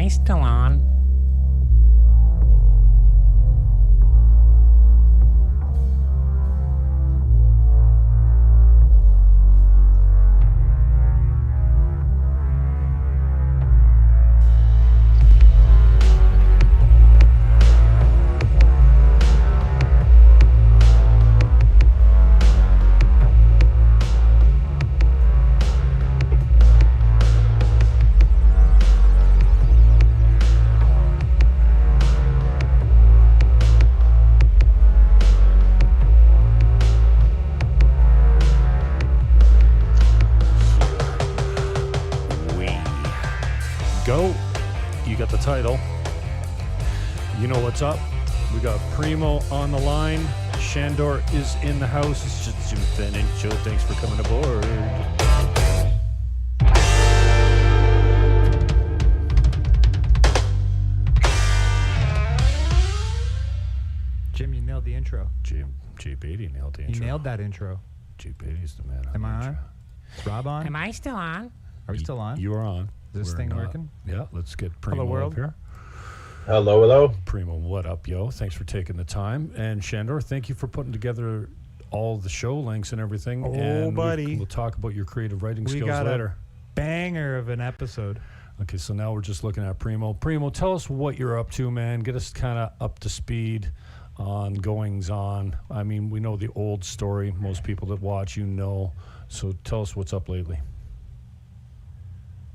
still on? Go. You got the title. You know what's up. We got Primo on the line. Sandor is in the house. It's just Jim Finn and Joe. Thanks for coming aboard. Jim, you nailed the intro. G. Beatty nailed the intro. You nailed that intro. G. Beatty's the man. Am I on? Is Rob on? Am I still on? Are we still on? You are on. Is this thing working? Yeah, let's get Primo Hello, world. up here. Hello, hello. Primo, what up, yo? Thanks for taking the time. And Sandor, thank you for putting together all the show links and everything. Oh, and buddy. We'll talk about your creative writing skills got later. A banger of an episode. Okay, so now we're just looking at Primo. Primo, tell us what you're up to, man. Get us kind of up to speed on goings on. I mean, we know the old story. Most people that watch you know. So tell us what's up lately.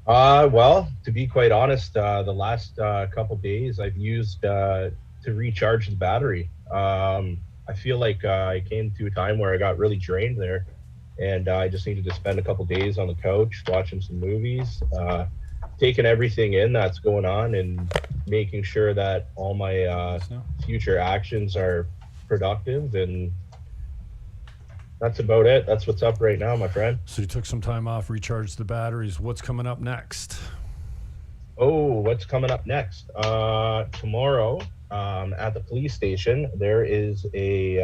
Well, to be quite honest, the last couple days I've used to recharge the battery. I feel like I came to a time where I got really drained there, and I just needed to spend a couple days on the couch watching some movies, taking everything in that's going on, and making sure that all my future actions are productive. And that's about it. That's what's up right now, my friend. So you took some time off, recharged the batteries. What's coming up next? Oh, what's coming up next? Tomorrow, at the police station, there is a,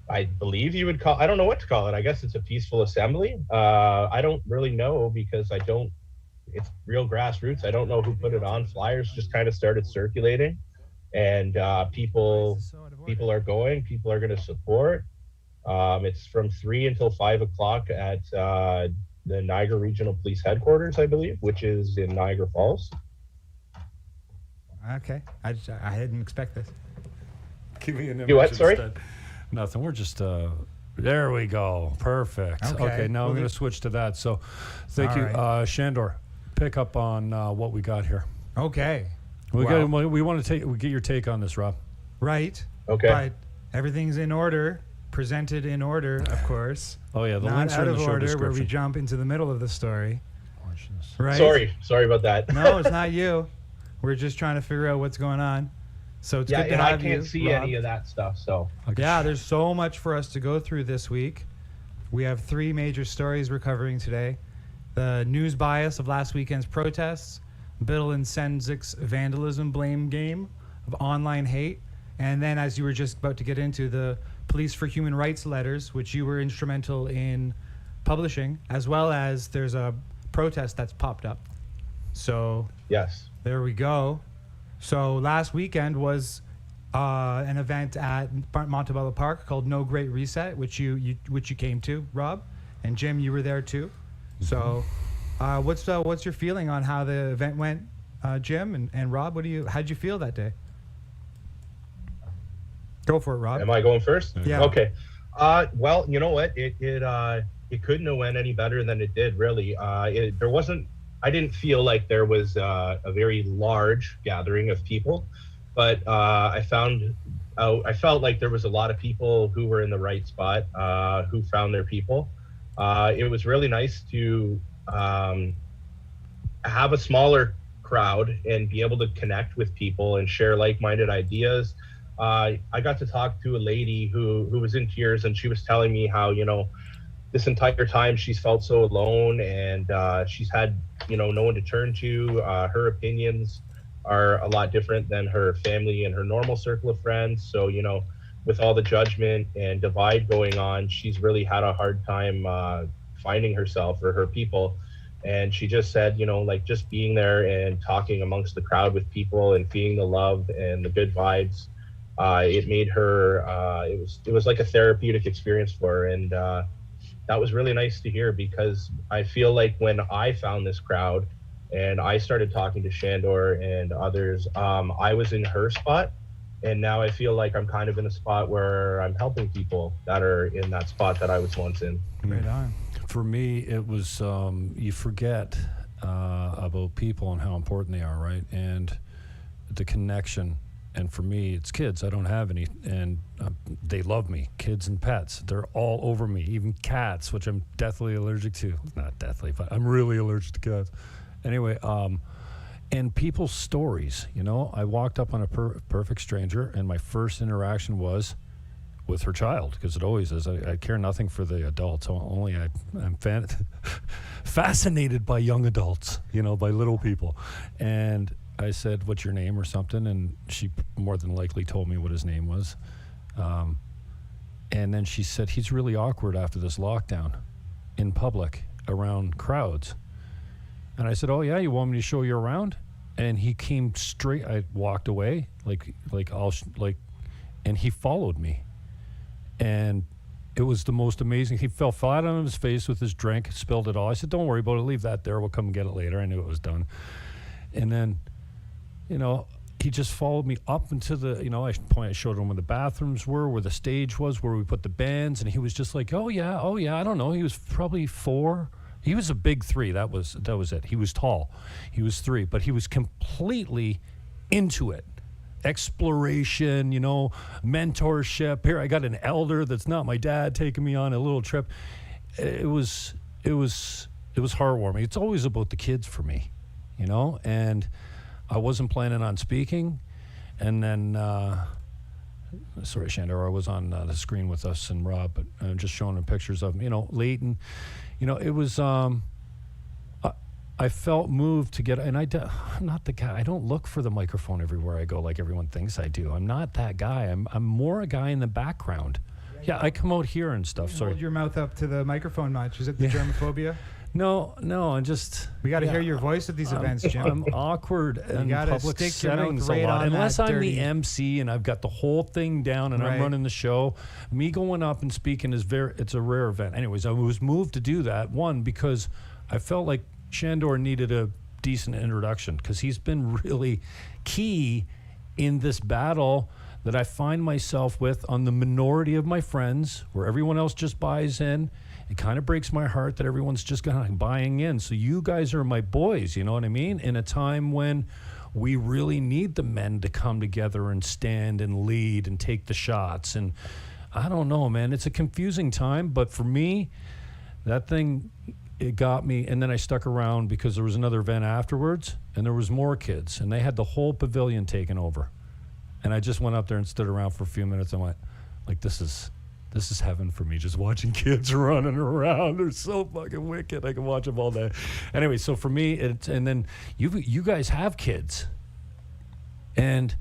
I believe you would call, I don't know what to call it. I guess it's a peaceful assembly. I don't really know because it's real grassroots. I don't know who put it on. Flyers just kind of started circulating, and people are going. People are going to support. It's from 3 until 5 o'clock at the Niagara Regional Police Headquarters, I believe, which is in Niagara Falls. Okay. I didn't expect this. Give me an image You what, sorry? instead. Nothing. We're just, there we go. Perfect. Okay, now I'm going to switch to that. So thank you. Right. Sandor, pick up on what we got here. Okay. We want to get your take on this, Rob. Right. Okay. But everything's in order, presented in order, of course. Oh, yeah, the Not links are out in of the show order where description. we jump into the middle of the story. Right? Sorry about that. No, it's not you. We're just trying to figure out what's going on. So it's good to and have I can't you, see Rob. any of that stuff. So Yeah, there's so much for us to go through this week. We have 3 major stories we're covering today. The news bias of last weekend's protests, BITTLE and SENZIK's vandalism blame game of online hate, and then, as you were just about to get into, the Police for Human Rights letters, which you were instrumental in publishing, as well as there's a protest that's popped up. So yes. there we go. So last weekend was an event at Montebello Park called No Great Reset, which you came to, Rob, and Jim, you were there too. So what's your feeling on how the event went, Jim and Rob? How'd you feel that day? Go for it, Rob. Am I going first? Yeah. Okay. Well, you know what? It couldn't have went any better than it did, really. I didn't feel like there was a very large gathering of people, but I felt like there was a lot of people who were in the right spot, who found their people. It was really nice to have a smaller crowd and be able to connect with people and share like-minded ideas. I got to talk to a lady who was in tears, and she was telling me how, this entire time she's felt so alone, and she's had, no one to turn to. Her opinions are a lot different than her family and her normal circle of friends. So, with all the judgment and divide going on, she's really had a hard time finding herself or her people. And she just said, you know, like just being there and talking amongst the crowd with people and feeling the love and the good vibes, it made her, it was like a therapeutic experience for her. And that was really nice to hear, because I feel like when I found this crowd and I started talking to Sandor and others, I was in her spot. And now I feel like I'm kind of in a spot where I'm helping people that are in that spot that I was once in. Right on. For me, it was, you forget about people and how important they are, right? And the connection. And for me, it's kids. I don't have any, and they love me. Kids and pets, they're all over me. Even cats, which I'm deathly allergic to. Not deathly, but I'm really allergic to cats. Anyway, and people's stories, you know. I walked up on a perfect stranger, and my first interaction was with her child, because it always is. I care nothing for the adults. Only I'm fascinated by young adults, you know, by little people. And I said, "What's your name?" or something, and she more than likely told me what his name was. And then she said, "He's really awkward after this lockdown in public around crowds." And I said, "Oh yeah, you want me to show you around?" And he came straight. I walked away, and he followed me. And it was the most amazing. He fell flat on his face with his drink, spilled it all. I said, "Don't worry about it. Leave that there. We'll come and get it later." I knew it was done. And then, you know, he just followed me up into the, you know, I showed him where the bathrooms were, where the stage was, where we put the bands. And he was just like, oh yeah. I don't know. He was probably 4. He was a big 3. That was it. He was tall. He was 3, but he was completely into it. Exploration, you know, mentorship. Here, I got an elder that's not my dad taking me on a little trip. It was heartwarming. It's always about the kids for me, you know. And I wasn't planning on speaking, and then sorry, Sandor, I was on the screen with us and Rob, but I'm just showing him pictures of him, you know, Leighton. You know, it was, I felt moved to get, and I'm not the guy, I don't look for the microphone everywhere I go like everyone thinks I do. I'm not that guy. I'm more a guy in the background. Yeah, I come out here and stuff. Sorry. Hold your mouth up to the microphone much. Is it the germophobia? No, I'm just... We got to hear your voice at these events, Jim. I'm awkward in public settings a lot. Unless I'm the MC and I've got the whole thing down and I'm running the show, me going up and speaking it's a rare event. Anyways, I was moved to do that, one, because I felt like Sandor needed a decent introduction, because he's been really key in this battle that I find myself with on the minority of my friends, where everyone else just buys in. It kind of breaks my heart that everyone's just kind of buying in. So you guys are my boys, you know what I mean? In a time when we really need the men to come together and stand and lead and take the shots. And I don't know, man, it's a confusing time, but for me, that thing, it got me. And then I stuck around because there was another event afterwards, and there was more kids, and they had the whole pavilion taken over. And I just went up there and stood around for a few minutes and went, like, this is heaven for me, just watching kids running around. They're so fucking wicked. I can watch them all day. Anyway, so for me, and then you guys have kids. And,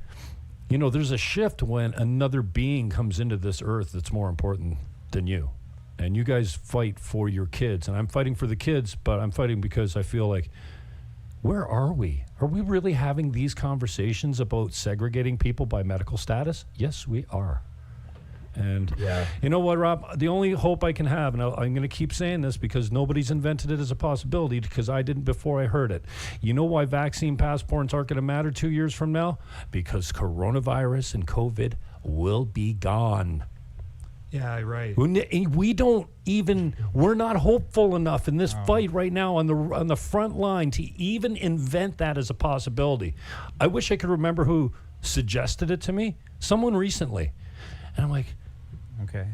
you know, there's a shift when another being comes into this earth that's more important than you. And you guys fight for your kids. And I'm fighting for the kids, but I'm fighting because I feel like, where are we? Are we really having these conversations about segregating people by medical status? Yes, we are. And you know what, Rob? The only hope I can have, and I'm going to keep saying this because nobody's invented it as a possibility, because I didn't before I heard it. You know why vaccine passports aren't going to matter 2 years from now? Because coronavirus and COVID will be gone. Yeah, right. We don't even, we're not hopeful enough in this fight right now on the front line to even invent that as a possibility. I wish I could remember who suggested it to me. Someone recently. And I'm like, okay.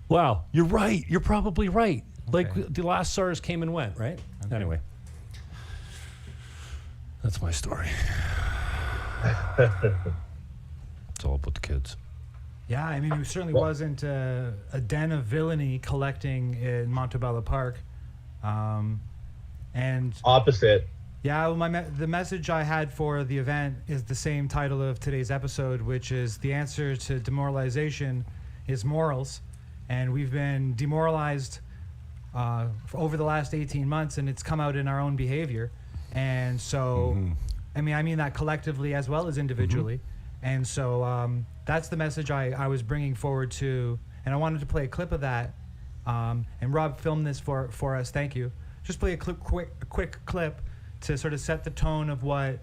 Wow, you're right. You're probably right. Okay. Like the last SARS came and went, right? Okay. Anyway, that's my story. It's all about the kids. Yeah, I mean, it certainly wasn't a den of villainy collecting in Montebello Park. And opposite. Yeah, well, the message I had for the event is the same title of today's episode, which is the answer to demoralization is morals. And we've been demoralized over the last 18 months, and it's come out in our own behavior. And so, I mean that collectively as well as individually. And so that's the message I was bringing forward to, and I wanted to play a clip of that. And Rob filmed this for us. Thank you. Just play a quick clip to sort of set the tone of what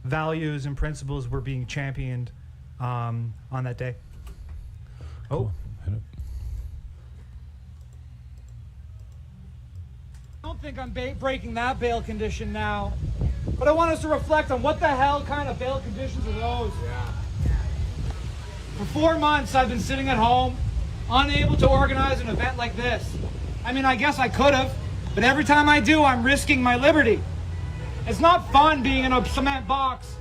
values and principles were being championed on that day. Cool. I don't think I'm breaking that bail condition now, but I want us to reflect on what the hell kind of bail conditions are those. Yeah. For 4 months, I've been sitting at home, unable to organize an event like this. I mean, I guess I could have, but every time I do, I'm risking my liberty. It's not fun being in a cement box,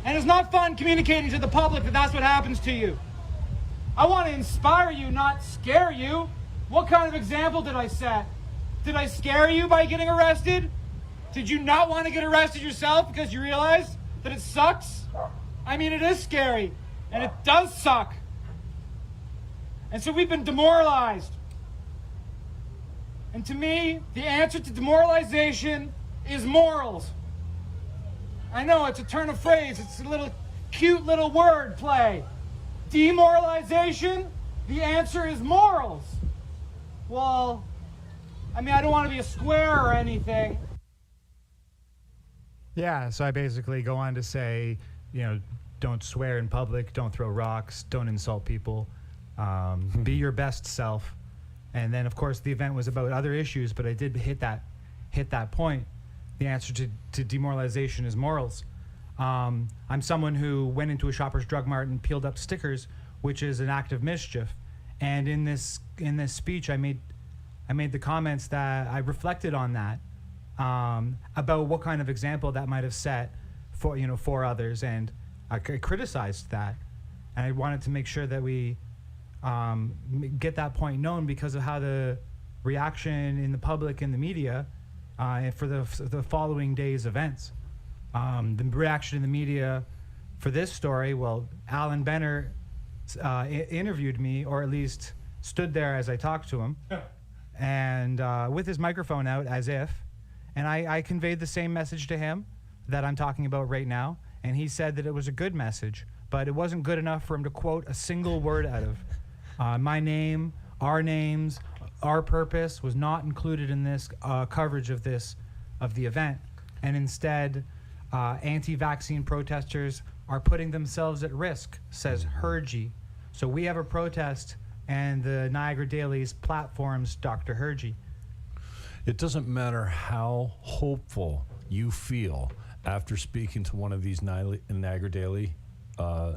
and it's not fun communicating to the public that that's what happens to you. I want to inspire you, not scare you. What kind of example did I set? Did I scare you by getting arrested? Did you not want to get arrested yourself because you realize that it sucks? I mean, it is scary, and it does suck. And so we've been demoralized. And to me, the answer to demoralization is morals. I know it's a turn of phrase, it's a little cute little word play. Demoralization, the answer is morals. Well, I mean, I don't want to be a square or anything. Yeah, so I basically go on to say, you know, don't swear in public, don't throw rocks, don't insult people, be your best self. And then, of course, the event was about other issues, but I did hit that point. The answer to demoralization is morals. I'm someone who went into a Shoppers Drug Mart and peeled up stickers, which is an act of mischief. And in this speech, I made the comments that I reflected on that, about what kind of example that might have set for others, and I criticized that, and I wanted to make sure that we get that point known because of how the reaction in the public and the media for the following day's events. The reaction in the media for this story, well, Alan Benner interviewed me, or at least stood there as I talked to him, and with his microphone out as if, and I conveyed the same message to him that I'm talking about right now, and he said that it was a good message, but it wasn't good enough for him to quote a single word out of. My name, our names, our purpose was not included in this coverage of the event, and instead anti-vaccine protesters are putting themselves at risk, says HIRJI. So we have a protest, and the Niagara Daily's platforms Dr. HIRJI. It doesn't matter how hopeful you feel after speaking to one of these Niagara Daily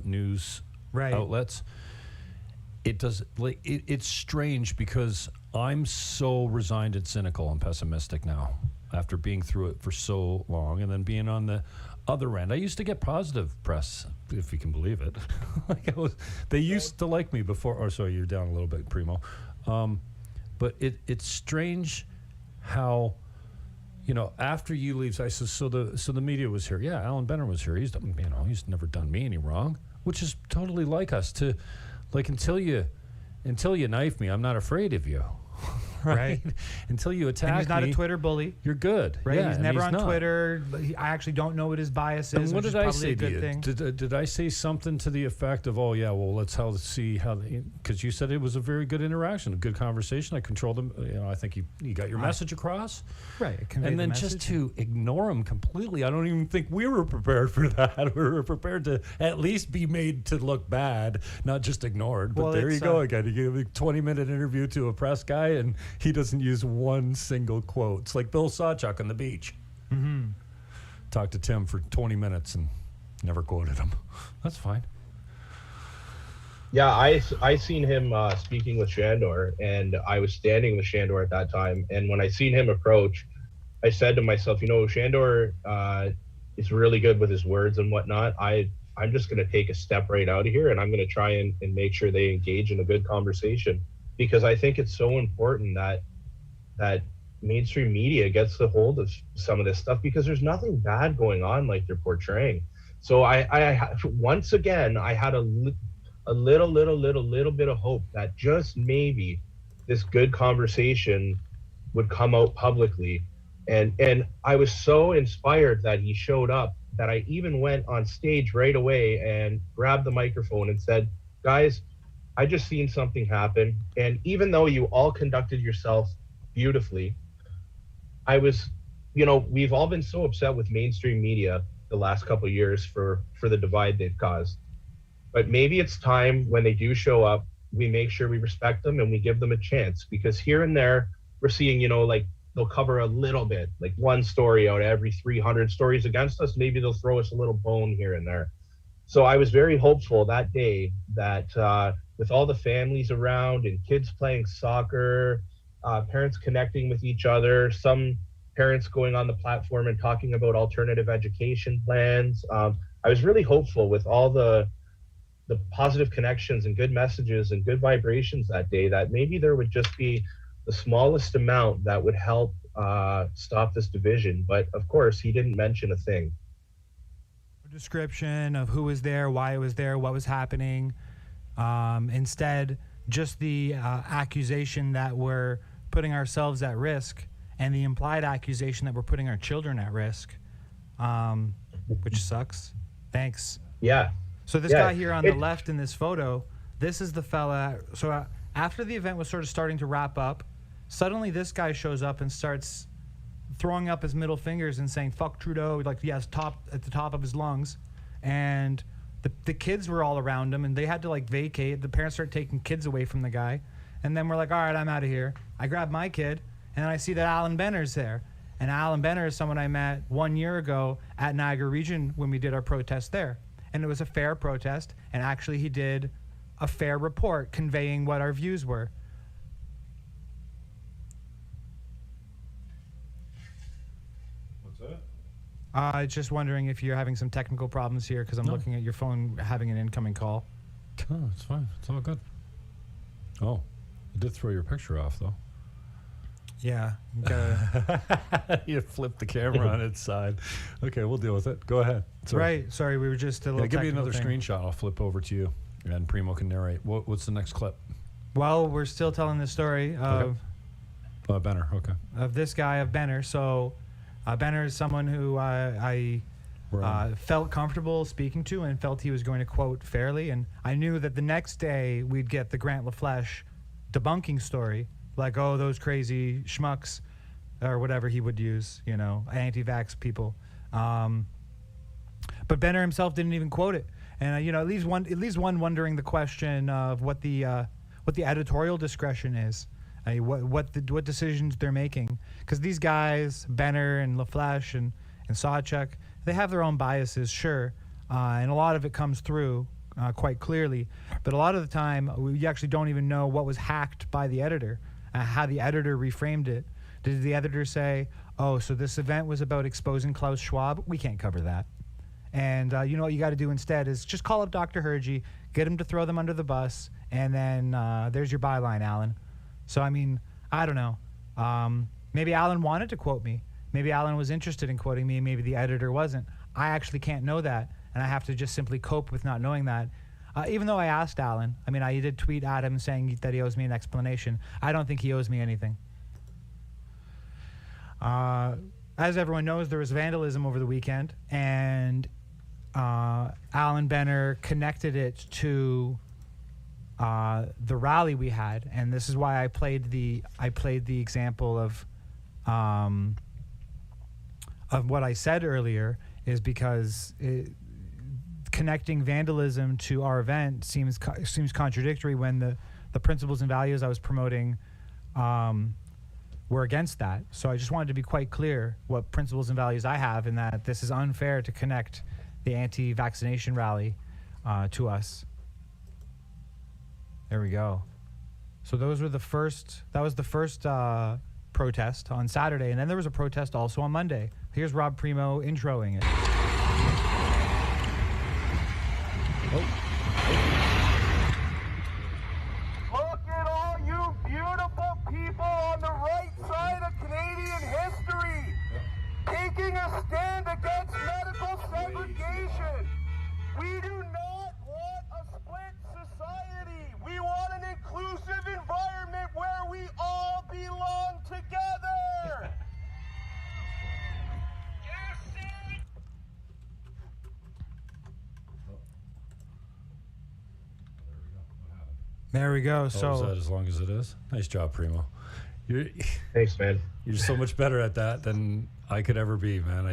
news outlets. It's strange because I'm so resigned and cynical and pessimistic now after being through it for so long, and then being on the other end. I used to get positive press, if you can believe it. They used to like me before. Oh, sorry, you're down a little bit, Primo. But it's strange how, after you leave, I said, so the media was here. Yeah, Alan Benner was here. He's never done me any wrong, which is totally like us. Until you knife me, I'm not afraid of you. Right? Until you attack me. And he's not a Twitter bully. You're good. Right? Yeah, he's never on not. Twitter. I actually don't know what his bias is. And what which did is I probably say a good to you? thing. Did I say something to the effect of, oh, yeah, well, let's see how, because you said it was a very good interaction, a good conversation. I controlled him. I think you got your message across. Right. And then just to ignore him completely, I don't even think we were prepared for that. We were prepared to at least be made to look bad, not just ignored. But there you go again. You give a 20-minute interview to a press guy, and he doesn't use one single quote. It's like Bill Sawchuk on the beach. Mm-hmm. Talked to Tim for 20 minutes and never quoted him. That's fine. Yeah, I seen him speaking with Sandor, and I was standing with Sandor at that time. And when I seen him approach, I said to myself, Sandor is really good with his words and whatnot. I'm just going to take a step right out of here, and I'm going to try and make sure they engage in a good conversation, because I think it's so important that mainstream media gets a hold of some of this stuff, because there's nothing bad going on like they're portraying. So I once again, I had a little bit of hope that just maybe this good conversation would come out publicly. And I was so inspired that he showed up that I even went on stage right away and grabbed the microphone and said, guys, I just seen something happen. And even though you all conducted yourself beautifully, I was, you know, we've all been so upset with mainstream media the last couple of years for the divide they've caused. But maybe it's time when they do show up, we make sure we respect them and we give them a chance, because here and there we're seeing, you know, like they'll cover a little bit, like one story out of every 300 stories against us. Maybe they'll throw us a little bone here and there. So I was very hopeful that day that with all the families around and kids playing soccer, parents connecting with each other, some parents going on the platform and talking about alternative education plans. I was really hopeful with all the positive connections and good messages and good vibrations that day that maybe there would just be the smallest amount that would help stop this division. But of course, he didn't mention a thing. Description of who was there, why it was there, what was happening. Instead, just the accusation that we're putting ourselves at risk, and the implied accusation that we're putting our children at risk, which sucks. Thanks. Yeah. So this guy here on the left in this photo, this is the fella. So after the event was sort of starting to wrap up, suddenly this guy shows up and starts throwing up his middle fingers and saying "fuck Trudeau," like yes, at the top of his lungs, and the kids were all around him, and they had to like vacate. The parents started taking kids away from the guy, and then we're like, all right, I'm out of here. I grab my kid, and I see that Alan Benner's there, and Alan Benner is someone I met 1 year ago at Niagara Region when we did our protest there, and it was a fair protest, and actually he did a fair report conveying what our views were. Just wondering if you're having some technical problems here, because I'm looking at your phone having an incoming call. Oh, it's fine. It's all good. Oh, I did throw your picture off, though. Yeah. You flipped the camera on its side. Okay, we'll deal with it. Go ahead. Sorry. Right. Sorry, we were just a little give me another thing. screenshot. I'll flip over to you, and Primo can narrate. What's the next clip? Well, we're still telling the story of Benner. Okay. Of this guy, of Benner. So Benner is someone who I felt comfortable speaking to and felt he was going to quote fairly. And I knew that the next day we'd get the Grant LaFlèche debunking story, like, oh, those crazy schmucks, or whatever he would use, you know, anti-vax people. But Benner himself didn't even quote it. And, you know, it leaves one wondering the question of what the editorial discretion is. What decisions they're making, because these guys, Benner and LaFlèche and Sawchuk, they have their own biases, sure, and a lot of it comes through quite clearly. But a lot of the time, we actually don't even know what was hacked by the editor, how the editor reframed it. Did the editor say, "Oh, so this event was about exposing Klaus Schwab"? We can't cover that. And you know what you got to do instead is just call up Dr. HIRJI, get him to throw them under the bus, and then there's your byline, Alan. So, I mean, I don't know. Maybe Alan wanted to quote me. Maybe Alan was interested in quoting me, and maybe the editor wasn't. I actually can't know that, and I have to just simply cope with not knowing that. Even though I asked Alan, I mean, I did tweet at him saying that he owes me an explanation. I don't think he owes me anything. As everyone knows, there was vandalism over the weekend, and Alan Benner connected it to the rally we had, and this is why I played the example of what I said earlier, is because connecting vandalism to our event seems contradictory when the principles and values I was promoting were against that. So I just wanted to be quite clear what principles and values I have, and that this is unfair to connect the anti-vaccination rally to us. There we go. So that was the first protest on Saturday, and then there was a protest also on Monday. Here's Rob Primo introing it. Look at all you beautiful people on the right side of Canadian history, taking a stand against medical segregation. We do not want a split society. We want an inclusive environment where we There we go. Oh, is So that as long as it is? Nice job, Primo. You're Thanks, man. you're so much better at that than I could ever be, man.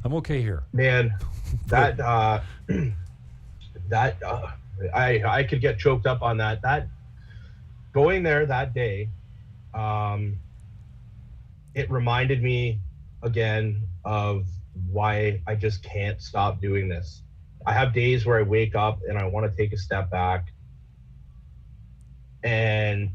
I'm okay here. Man, that I could get choked up on that. That going there that day, it reminded me again of why I just can't stop doing this. I have days where I wake up and I want to take a step back, and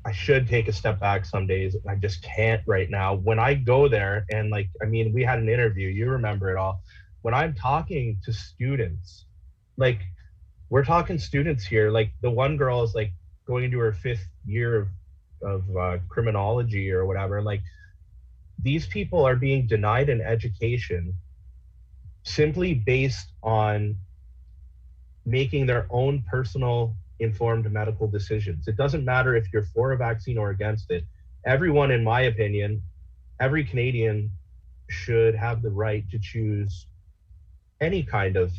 I should take a step back some days. I just can't right now. When I go there and like, I mean, we had an interview, you remember it all. When I'm talking to students, like we're talking students here, like the one girl is like going into her 5th year of criminology or whatever. Like these people are being denied an education simply based on making their own personal informed medical decisions. It doesn't matter if you're for a vaccine or against it. Everyone, in my opinion, every Canadian should have the right to choose any kind of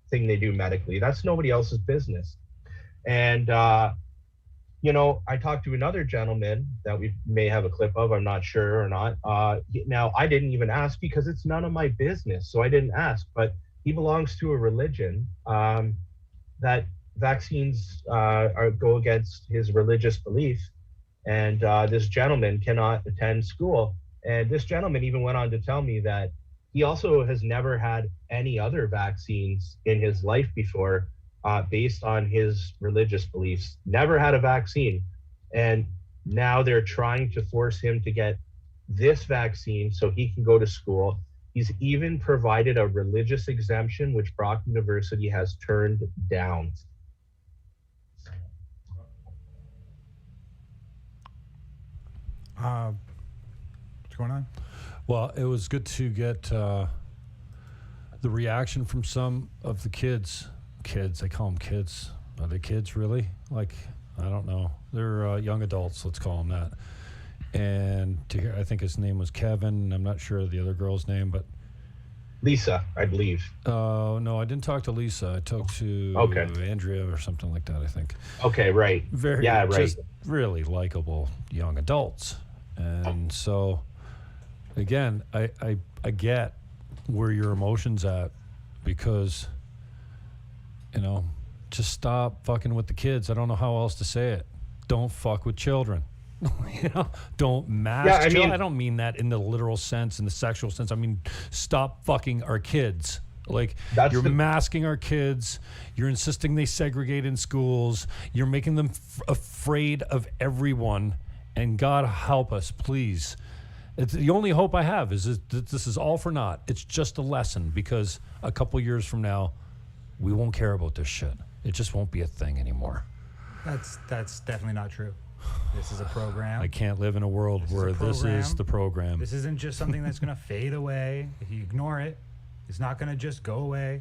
thing they do medically. That's nobody else's business. And, you know, I talked to another gentleman that we may have a clip of, I'm not sure or not. Now, I didn't even ask because it's none of my business, so I didn't ask, but he belongs to a religion that vaccines go against his religious belief, and this gentleman cannot attend school. And this gentleman even went on to tell me that he also has never had any other vaccines in his life before, based on his religious beliefs. Never had a vaccine, and now they're trying to force him to get this vaccine so he can go to school. He's even provided a religious exemption, which Brock University has turned down. what's going on? Well, it was good to get the reaction from some of the kids. I call them kids. Are they kids, really? Like, I don't know. They're young adults, let's call them that. And to hear, I think his name was Kevin. I'm not sure the other girl's name, but Lisa, I believe. no, I didn't talk to Lisa. I talked to Andrea or something like that, I think. Okay, right. Just really likable young adults. And so, again, I get where your emotion's at, because, you know, just stop fucking with the kids. I don't know how else to say it. Don't fuck with children. You know, don't mask children. I don't mean that in the literal sense, in the sexual sense. I mean, stop fucking our kids. Like, you're masking our kids. You're insisting they segregate in schools. You're making them afraid of everyone. And God help us, please. It's the only hope I have is that this is all for naught. It's just a lesson, because a couple years from now, we won't care about this shit. It just won't be a thing anymore. That's definitely not true. This is a program. I can't live in a world where this is the program. This isn't just something that's going to fade away. If you ignore it, it's not going to just go away.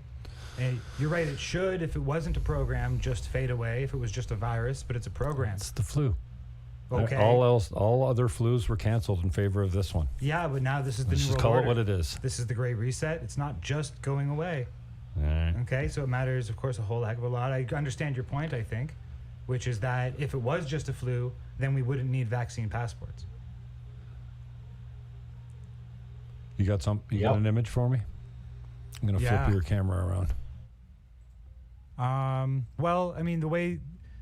And you're right, it should, if it wasn't a program, just fade away, if it was just a virus, but it's a program. It's the flu. Okay. All other flus were canceled in favor of this one. Yeah, but now this is the Let's new just world call order. it what it is. This is the Great Reset. It's not just going away. All right. Okay, so it matters, of course, a whole heck of a lot. I understand your point, I think, which is that if it was just a flu, then we wouldn't need vaccine passports. You got got an image for me? I'm gonna flip your camera around. Well, I mean,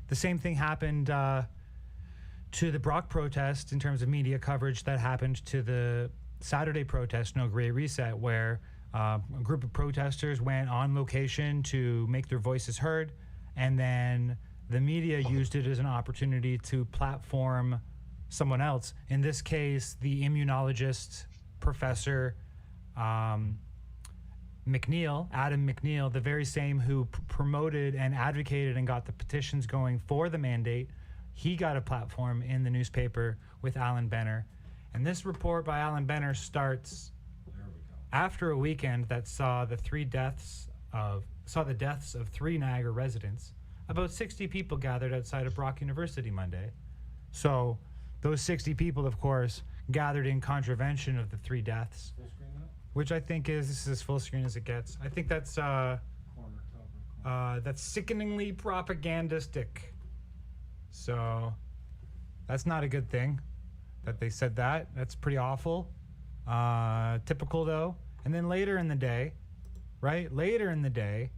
the same thing happened to the Brock protest in terms of media coverage that happened to the Saturday protest, No Great Reset, where a group of protesters went on location to make their voices heard, and then the media used it as an opportunity to platform someone else. In this case, the immunologist professor MACNEIL, Adam MACNEIL, the very same who promoted and advocated and got the petitions going for the mandate. He got a platform in the newspaper with Alan Benner. And this report by Alan Benner starts after a weekend that saw the deaths of 3 Niagara residents. About 60 people gathered outside of Brock University Monday. So those 60 people, of course, gathered in contravention of the 3 deaths, which I think is, this is as full screen as it gets. I think that's that's sickeningly propagandistic. So that's not a good thing that they said that. That's pretty awful. Typical though. And then later in the day, right? Later in the day,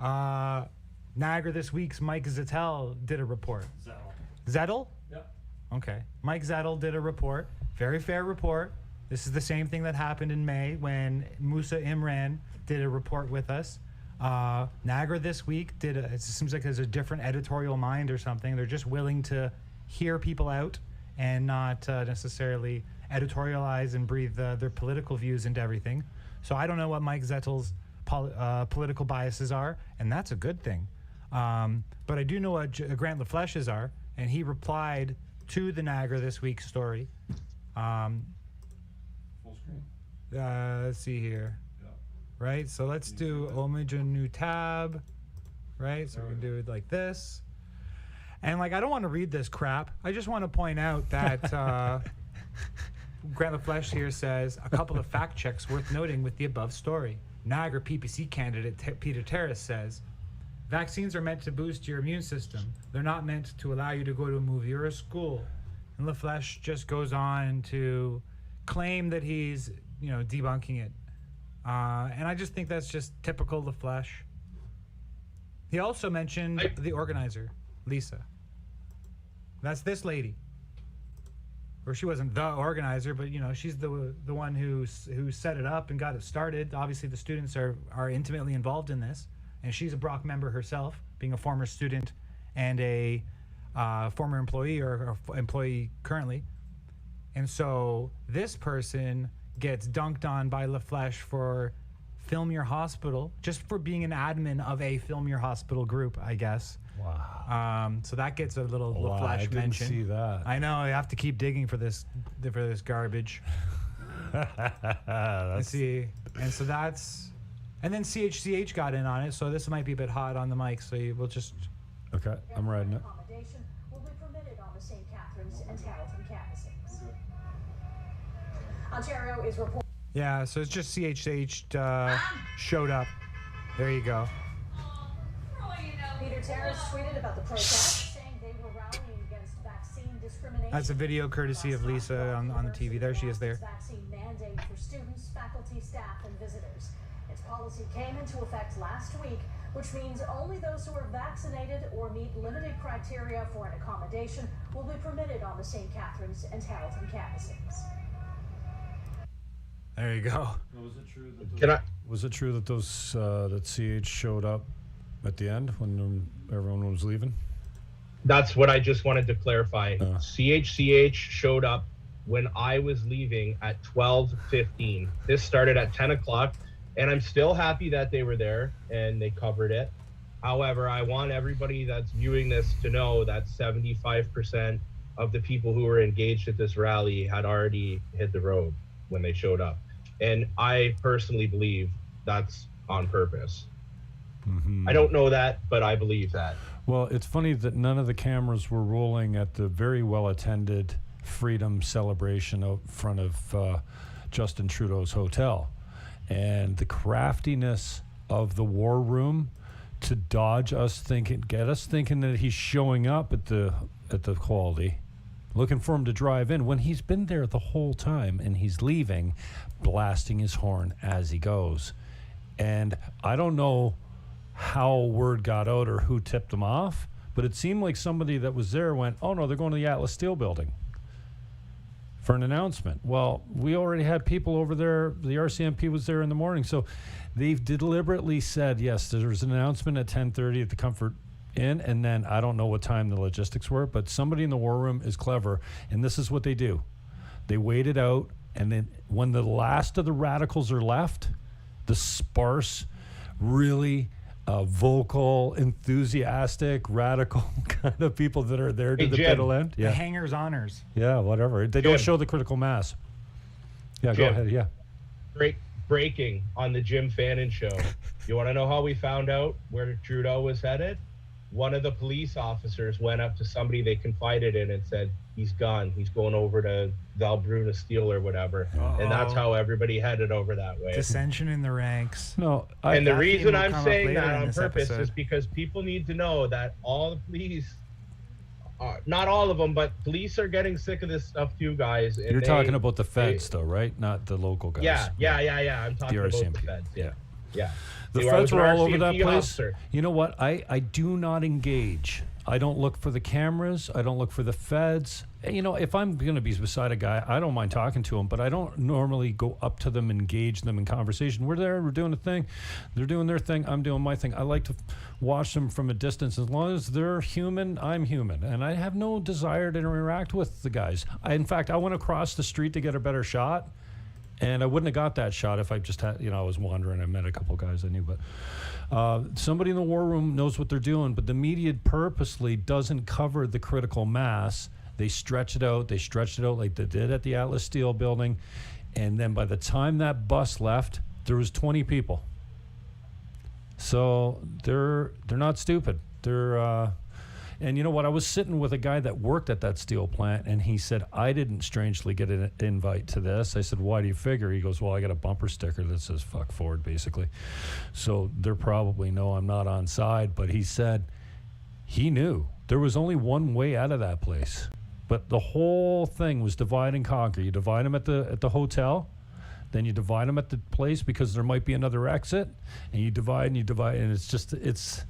Niagara This Week's Mike ZETTEL did a report. ZETTEL? Yep. Okay. Mike ZETTEL did a report. Very fair report. This is the same thing that happened in May when Musa Imran did a report with us. Niagara This Week it seems like there's a different editorial mind or something. They're just willing to hear people out and not necessarily editorialize and breathe their political views into everything. So I don't know what Mike ZETTEL's political biases are, and that's a good thing. But I do know what Grant LaFleche's are, and he replied to the Niagara This Week story. Full screen? Let's see here. Yeah. Right, so let's do image a new tab. Right, so we can do it like this. And like, I don't want to read this crap. I just want to point out that Grant LaFleche here says a couple of fact checks worth noting with the above story. Niagara PPC candidate Peter Terrace says, vaccines are meant to boost your immune system. They're not meant to allow you to go to a movie or a school. And LaFleche just goes on to claim that he's, debunking it. And I just think that's just typical LaFleche. He also mentioned the organizer, Lisa. That's this lady. Or she wasn't the organizer, but she's the one who set it up and got it started. Obviously, the students are intimately involved in this, and she's a Brock member herself, being a former student and a former employee or employee currently. And so this person gets dunked on by LaFleche for Film Your Hospital, just for being an admin of a Film Your Hospital group, I guess. Wow. So that gets a little LaFleche I didn't mention. see that. I know. I have to keep digging for this garbage. Let's see. And so that's, and then CHCH got in on it. So this might be a bit hot on the mic. So we'll just. Okay, I'm riding it. Accommodation will be permitted on the St. Catharines and Hamilton campuses. Ontario is reporting. Yeah. So it's just CHCH showed up. There you go. Peter Terrace tweeted about the protest, saying they were rallying against vaccine discrimination. That's a video courtesy of Lisa on the TV. There she is there. Vaccine mandate for students, faculty, staff, and visitors. Its policy came into effect last week, which means only those who are vaccinated or meet limited criteria for an accommodation will be permitted on the St. Catharines and Hamilton campuses. There you go. Was it true that those that CH showed up at the end when everyone was leaving? That's what I just wanted to clarify. CHCH showed up when I was leaving at 12:15. This started at 10 o'clock, and I'm still happy that they were there and they covered it. However, I want everybody that's viewing this to know that 75% of the people who were engaged at this rally had already hit the road when they showed up. And I personally believe that's on purpose. I don't know that, but I believe that. Well, it's funny that none of the cameras were rolling at the very well-attended Freedom celebration out front of Justin Trudeau's hotel. And the craftiness of the war room to dodge us thinking, get us thinking that he's showing up at the quality, looking for him to drive in when he's been there the whole time, and he's leaving, blasting his horn as he goes. And I don't know how word got out or who tipped them off, but it seemed like somebody that was there went, oh no, they're going to the Atlas Steel building for an announcement. Well, we already had people over there. The RCMP was there in the morning. So they've deliberately said, yes, there's an announcement at 10:30 at the Comfort Inn, and then I don't know what time the logistics were, but somebody in the war room is clever, and this is what they do. They wait it out, and then when the last of the radicals are left, the sparse, really vocal, enthusiastic, radical kind of people that are there to the bitter end. The hangers honors. Yeah, whatever. They don't show the critical mass. Yeah, Jim, go ahead. Yeah. Breaking on the Jim Fannin show. You want to know how we found out where Trudeau was headed? One of the police officers went up to somebody they confided in and said, he's gone. He's going over to Valbruna Steel or whatever. And that's how everybody headed over that way. Dissension in the ranks. No, And the That theme reason will I'm come up saying later that in on this purpose episode. is because people need to know that all the police, not all of them, but police are getting sick of this stuff too, guys. And you're talking about the feds, though, right? Not the local guys. Yeah. I'm talking about the RCMP. feds. Yeah. Yeah. The See, I feds was an were all over that RCMP place. officer. You know what? I do not engage. I don't look for the cameras. I don't look for the feds. You know, if I'm going to be beside a guy, I don't mind talking to him, but I don't normally go up to them, engage them in conversation. We're there, we're doing a thing. They're doing their thing, I'm doing my thing. I like to watch them from a distance. As long as they're human, I'm human. And I have no desire to interact with the guys. In fact, I went across the street to get a better shot. And I wouldn't have got that shot if I just had, I was wandering. I met a couple guys I knew, but somebody in the war room knows what they're doing, but the media purposely doesn't cover the critical mass. They stretch it out. They stretched it out like they did at the Atlas Steel building. And then by the time that bus left, there was 20 people. So they're not stupid. And you know what? I was sitting with a guy that worked at that steel plant, and he said, I didn't strangely get an invite to this. I said, why do you figure? He goes, well, I got a bumper sticker that says fuck Ford, basically. So they're probably know I'm not on side, but he said he knew there was only one way out of that place. But the whole thing was divide and conquer. You divide them at the hotel, then you divide them at the place because there might be another exit, and you divide, and it's just, it's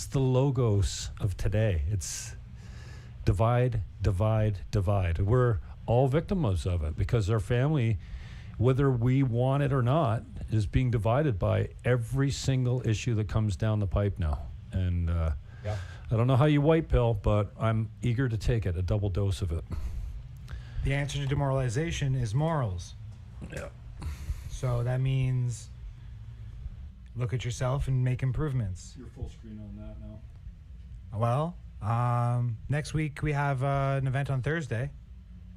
the logos of today. It's divide, divide, divide. We're all victims of it because our family, whether we want it or not, is being divided by every single issue that comes down the pipe now. And I don't know how you white pill, but I'm eager to take it, a double dose of it. The answer to demoralization is morals. Yeah. So that means look at yourself and make improvements. You're full screen on that now. Well, next week we have an event on Thursday,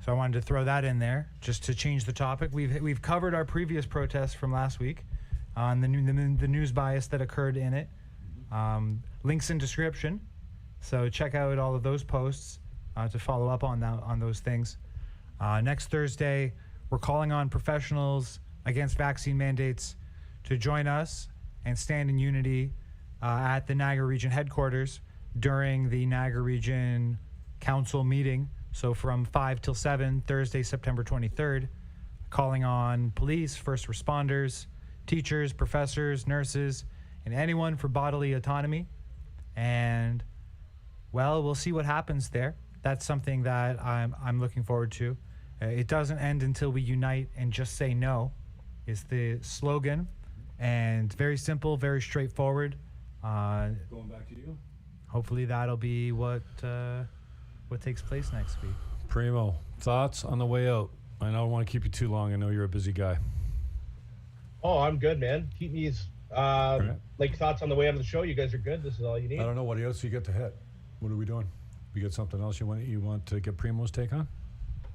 so I wanted to throw that in there just to change the topic. We've covered our previous protests from last week on the news bias that occurred in it. Links in description, so check out all of those posts to follow up on those things. Next Thursday, we're calling on professionals against vaccine mandates to join us and stand in unity at the Niagara Region headquarters during the Niagara Region Council meeting. So from 5 till 7, Thursday, September 23rd, calling on police, first responders, teachers, professors, nurses, and anyone for bodily autonomy. And, well, we'll see what happens there. That's something that I'm looking forward to. It doesn't end until we unite and just say no, is the slogan. And very simple, very straightforward. Going back to you. Hopefully that'll be what takes place next week. Primo, thoughts on the way out? I don't want to keep you too long. I know you're a busy guy. Oh, I'm good, man. Keep me like thoughts on the way out of the show. You guys are good. This is all you need. I don't know what else you get to hit. What are we doing? You got something else you want to get Primo's take on?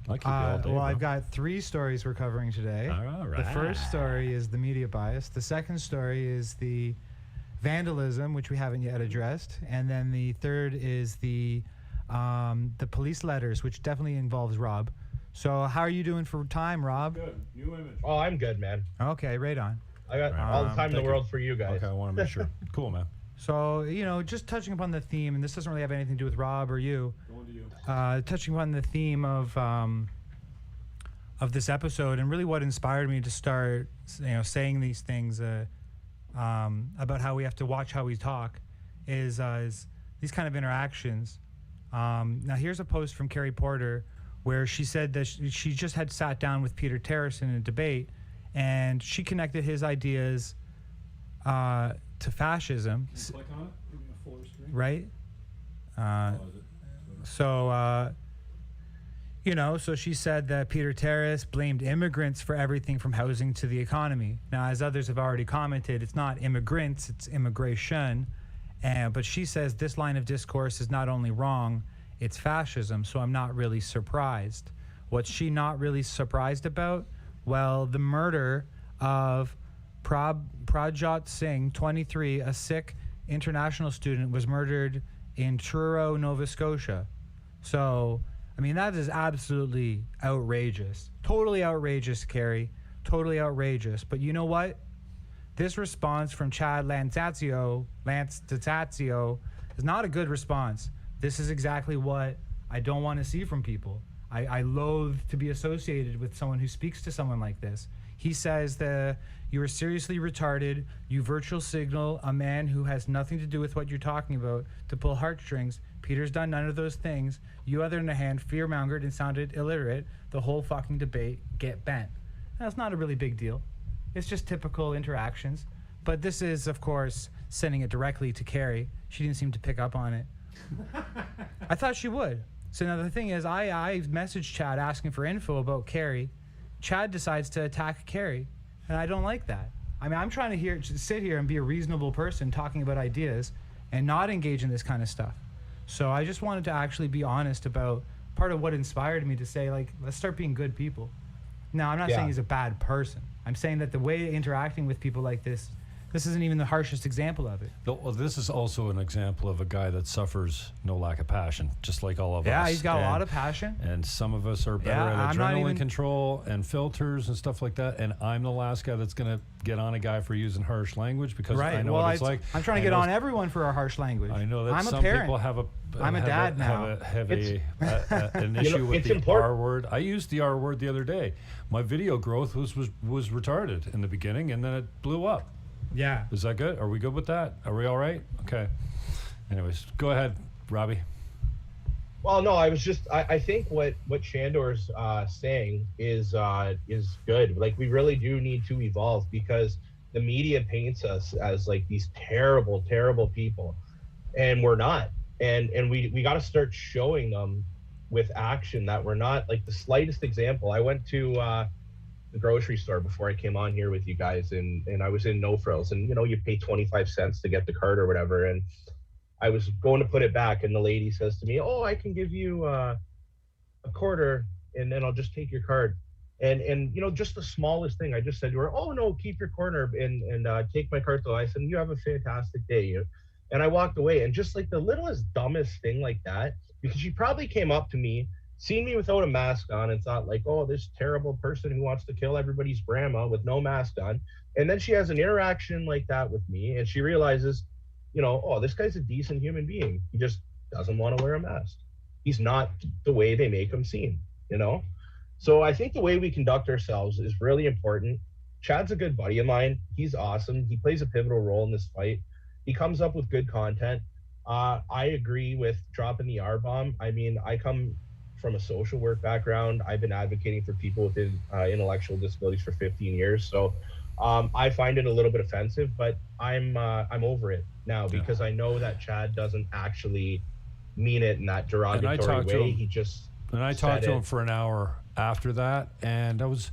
I'll keep you all day. Well, bro. I've got 3 stories we're covering today. All right. The first story is the media bias. The second story is the vandalism, which we haven't yet addressed. And then the third is the police letters, which definitely involves Rob. So how are you doing for time, Rob? Good. New image. Oh, I'm good, man. Okay, right on. I got all the time in the world for you guys. Okay, I want to make sure. Cool, man. So, just touching upon the theme, and this doesn't really have anything to do with Rob or you. Going to you. Touching upon the theme of this episode, and really what inspired me to start, saying these things about how we have to watch how we talk, is these kind of interactions. Now, here's a post from Carrie Porter where she said that she just had sat down with Peter Terrace in a debate, and she connected his ideas to fascism. Can you click on it? Give me a fuller screen. Right? So she said that Peter Terrace blamed immigrants for everything from housing to the economy. Now, as others have already commented, it's not immigrants, it's immigration. But she says this line of discourse is not only wrong, it's fascism, so I'm not really surprised. What's she not really surprised about? Well, the murder of Prajot Singh, 23, a Sikh international student, was murdered in Truro, Nova Scotia. So I mean, that is absolutely outrageous. Totally outrageous, Carrie. Totally outrageous. But you know what? This response from Chad Lantatio is not a good response. This is exactly what I don't want to see from people. I loathe to be associated with someone who speaks to someone like this. He says that you are seriously retarded. You virtual signal a man who has nothing to do with what you're talking about to pull heartstrings. Peter's done none of those things. You, other than a hand, fear-mongered and sounded illiterate. The whole fucking debate, get bent. That's not a really big deal. It's just typical interactions. But this is, of course, sending it directly to Carrie. She didn't seem to pick up on it. I thought she would. So now the thing is, I messaged Chad asking for info about Carrie. Chad decides to attack Carrie, and I don't like that. I mean, I'm trying to sit here and be a reasonable person talking about ideas and not engage in this kind of stuff. So I just wanted to actually be honest about part of what inspired me to say, like, let's start being good people. Now, I'm not saying he's a bad person. I'm saying that the way interacting with people like this isn't even the harshest example of it. Well, this is also an example of a guy that suffers no lack of passion, just like all of us. Yeah, he's got a lot of passion. And some of us are better at adrenaline control and filters and stuff like that. And I'm the last guy that's going to get on a guy for using harsh language because I know what it's like. I'm trying to get on everyone for our harsh language. I know that I'm some a parent. people have I'm a dad now. Have an issue with the R word. I used the R word the other day. My video growth was retarded in the beginning, and then it blew up. Yeah. Is that good? Are we good with that? Are we all right? Okay. Anyways, go ahead, Robbie. Well, no, I was just, I think what Sandor's saying is good. Like, we really do need to evolve because the media paints us as like these terrible, terrible people, and we're not. And we got to start showing them with action that we're not. Like, the slightest example, I went to the grocery store before I came on here with you guys, and I was in No Frills, and you know, you pay 25 cents to get the card or whatever, and I was going to put it back, and the lady says to me, "Oh, I can give you a quarter, and then I'll just take your card." And you know, just the smallest thing, I just said to her, "Oh no, keep your quarter and take my card though." I said, "You have a fantastic day." And I walked away, and just like the littlest, dumbest thing like that, because she probably came up to me, seen me without a mask on, and thought like, "Oh, this terrible person who wants to kill everybody's grandma with no mask on." And then she has an interaction like that with me, and she realizes, you know, oh, this guy's a decent human being. He just doesn't want to wear a mask. He's not the way they make him seem, you know? So I think the way we conduct ourselves is really important. Chad's a good buddy of mine. He's awesome. He plays a pivotal role in this fight. He comes up with good content. I agree with dropping the R-bomb. I mean, I come from a social work background. I've been advocating for people with intellectual disabilities for 15 years. So I find it a little bit offensive, but I'm over it now because I know that Chad doesn't actually mean it in that derogatory way. He just I talked to him for an hour after that, and it was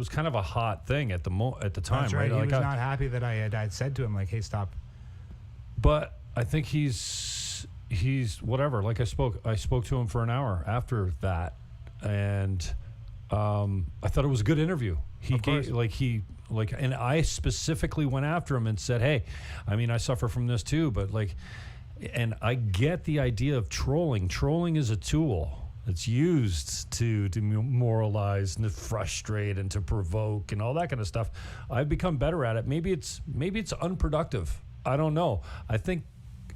kind of a hot thing at the time. That's right. He was not happy that I had said to him like, "Hey, stop." But I think he's whatever. Like I spoke to him for an hour after that, and I thought it was a good interview. And I specifically went after him and said, "Hey, I mean, I suffer from this too, but like," and I get the idea of trolling. Trolling is a tool. It's used to demoralize and to frustrate and to provoke and all that kind of stuff. I've become better at it. Maybe it's unproductive. I don't know. I think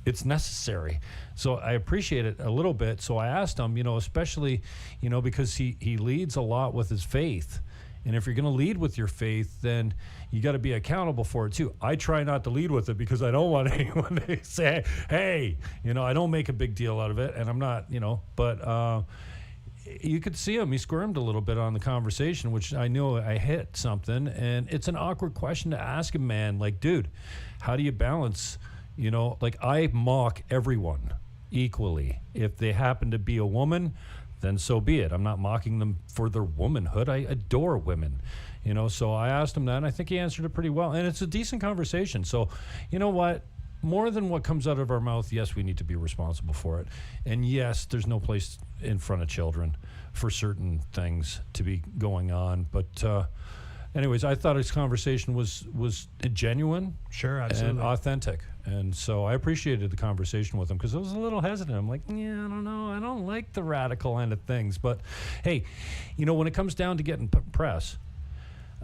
it's necessary. So I appreciate it a little bit. So I asked him, you know, especially, you know, because he leads a lot with his faith. And if you're going to lead with your faith, then you got to be accountable for it too. I try not to lead with it because I don't want anyone to say, "Hey," you know, I don't make a big deal out of it, and I'm not, you know, but you could see him. He squirmed a little bit on the conversation, which I knew I hit something, and it's an awkward question to ask a man. Like, dude, how do you balance, you know, like I mock everyone equally. If they happen to be a woman, then so be it. I'm not mocking them for their womanhood. I adore women, you know. So I asked him that, and I think he answered it pretty well. And it's a decent conversation. So, you know what? More than what comes out of our mouth, yes, we need to be responsible for it. And yes, there's no place in front of children for certain things to be going on. But anyways, I thought his conversation was genuine, sure, absolutely, and authentic. And so I appreciated the conversation with him because I was a little hesitant. I'm like, yeah, I don't know. I don't like the radical end of things. But, hey, you know, when it comes down to getting press,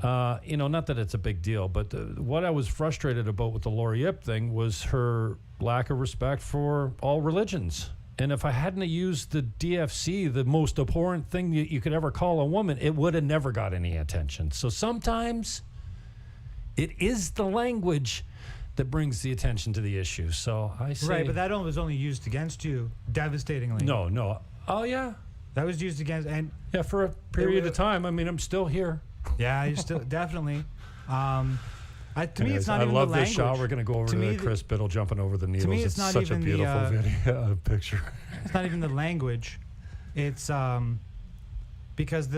you know, not that it's a big deal, but what I was frustrated about with the Lori Ip thing was her lack of respect for all religions. And if I hadn't used the DFC, the most abhorrent thing that you could ever call a woman, it would have never got any attention. So sometimes it is the language that brings the attention to the issue. So I say... Right, but that was only used against you devastatingly. No. Oh, yeah. That was used against... and Yeah, for a period of time. I mean, I'm still here. Yeah, you're still... Definitely. To me, it's not I even love the language. this shot. We're going to go over to Chris Biddle jumping over the needles. me, it's not such a even beautiful video picture. It's not even the language. It's... because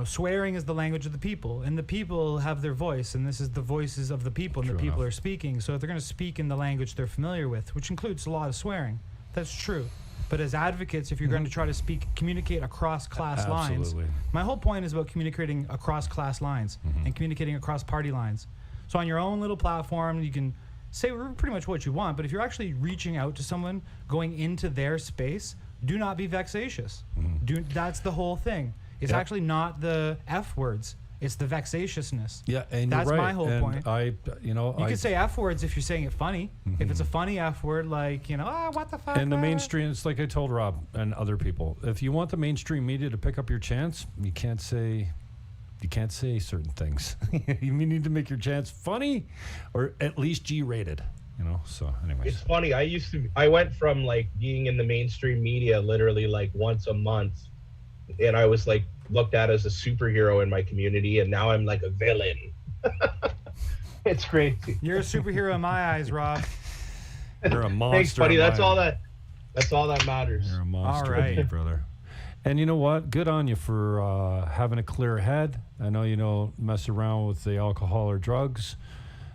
swearing is the language of the people, and the people have their voice, and this is the voices of the people, and True the people enough. are speaking. So if they're going to speak in the language they're familiar with, which includes a lot of swearing, that's true. But as advocates, if you're going to try to communicate across class lines, Absolutely. my whole point is about communicating across class lines and communicating across party lines. So on your own little platform, you can say pretty much what you want, but if you're actually reaching out to someone, going into their space, do not be vexatious. That's the whole thing. It's actually not the F words. It's the vexatiousness. Yeah, and that's you're right. my whole and point. You can say F words if you're saying it funny. If it's a funny F word, like, what the fuck? And the mainstream, it's like I told Rob and other people, if you want the mainstream media to pick up your chance, you can't say certain things. You need to make your chance funny or at least G-rated. So anyways. It's funny. I went from like being in the mainstream media literally like once a month, and I was like looked at as a superhero in my community, and now I'm like a villain. It's crazy. You're a superhero in my eyes, Rob. You're a monster. Thanks, buddy. That's all that matters. You're a monster, All right. brother. And you know what? Good on you for having a clear head. I know you don't mess around with the alcohol or drugs.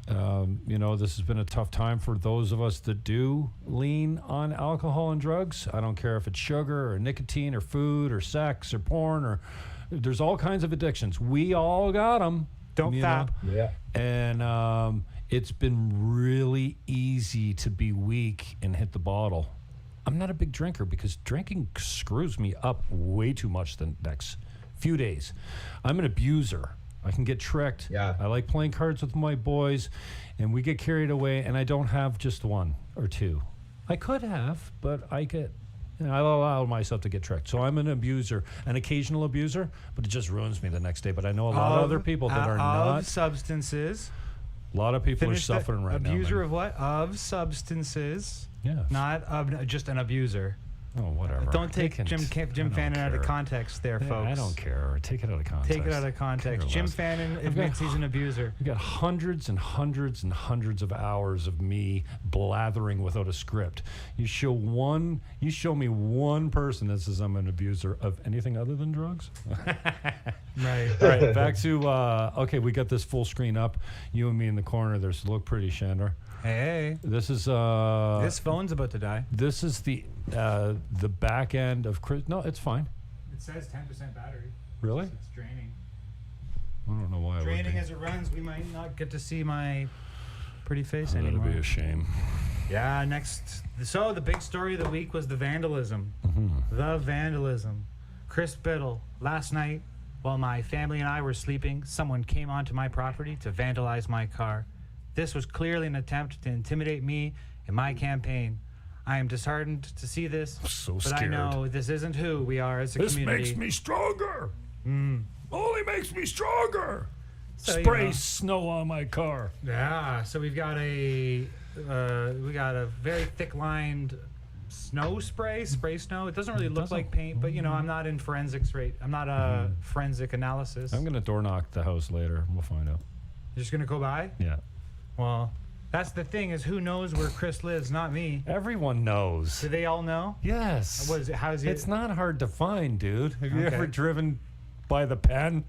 This has been a tough time for those of us that do lean on alcohol and drugs. I don't care if it's sugar or nicotine or food or sex or porn or there's all kinds of addictions. We all got them. Don't fap. Yeah. And it's been really easy to be weak and hit the bottle. I'm not a big drinker because drinking screws me up way too much the next few days. I'm an abuser. I can get tricked. Yeah. I like playing cards with my boys, and we get carried away, and I don't have just one or two. I could have, but I allow myself to get tricked. So I'm an abuser, an occasional abuser, but it just ruins me the next day. But I know a lot of other people that are not. Substances. A lot of people are Finish that. suffering right now. Abuser man. of what? Of substances. Yeah. Not just an abuser. Oh, whatever. Don't take Jim Fannin out of care. context there, Yeah, folks. I don't care. Take it out of context. Take it out of context. Jim Fannin admits he's an abuser. We got hundreds and hundreds and hundreds of hours of me blathering without a script. You show me one person that says I'm an abuser of anything other than drugs. Right. All right, back to okay. We got this full screen up. You and me in the corner. There's look pretty, Sandor. Hey. This is this phone's about to die. This is the back end of Chris. No, it's fine. It says 10% battery. Really? It's draining. I don't know why. Draining as it runs. We might not get to see my pretty face That'd anymore. be a shame. Yeah. Next. So the big story of the week was the vandalism. The vandalism. Chris Biddle. Last night, while my family and I were sleeping, someone came onto my property to vandalize my car. This was clearly an attempt to intimidate me in my campaign. I am disheartened to see this, so but scared. I know this isn't who we are as a This community. makes me stronger. Only makes me stronger. So, Spray snow on my car. Yeah, so we've got a very thick lined snow spray snow. It doesn't really look like paint, but I'm not in forensics I'm not a forensic analysis. I'm gonna door knock the house later. We'll find out. You're just gonna go by? Yeah. Well, that's the thing is who knows where Chris lives, not me. Everyone knows. Do they all know? Yes. What is it? How's it? It's not hard to find, dude. Have you Okay. ever driven by the pen?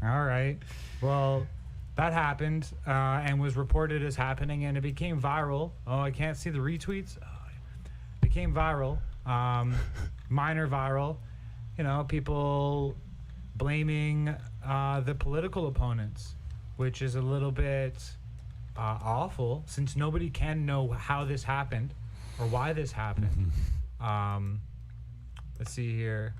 All right. Well, that happened and was reported as happening, and it became viral. Oh, I can't see the retweets. It became viral, minor viral. People blaming the political opponents, which is a little bit awful, since nobody can know how this happened or why this happened. Let's see here.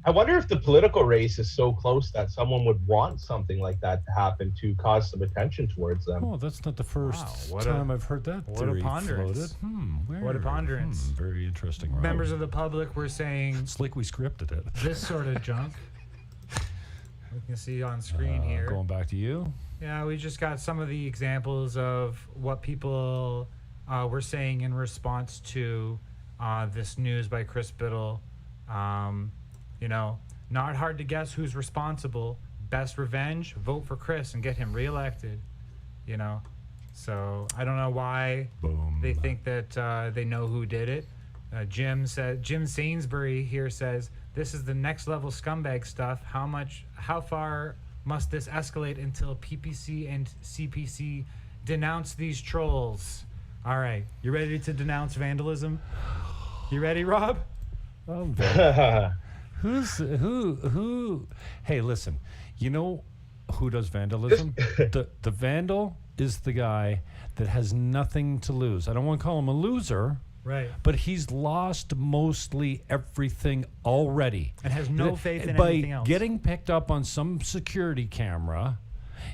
I wonder if the political race is so close that someone would want something like that to happen to cause some attention towards them. Oh, that's not the first Wow, time I've heard that what a theory ponderance. floated. What a ponderance. Very interesting. Rob. Members of the public were saying It's like we scripted it. this sort of junk. We can see on screen here. Going back to you. Yeah, we just got some of the examples of what people were saying in response to this news by Chris Biddle. You know, not hard to guess who's responsible. Best revenge, vote for Chris and get him reelected. You know, so I don't know why they think that they know who did it. Jim Sainsbury here says, this is the next level scumbag stuff. How far must this escalate until PPC and CPC denounce these trolls? All right, you ready to denounce vandalism? You ready, Rob? Who? Hey, listen. You know who does vandalism? the vandal is the guy that has nothing to lose. I don't want to call him a loser. Right. But he's lost mostly everything already. And has no faith in By anything else. getting picked up on some security camera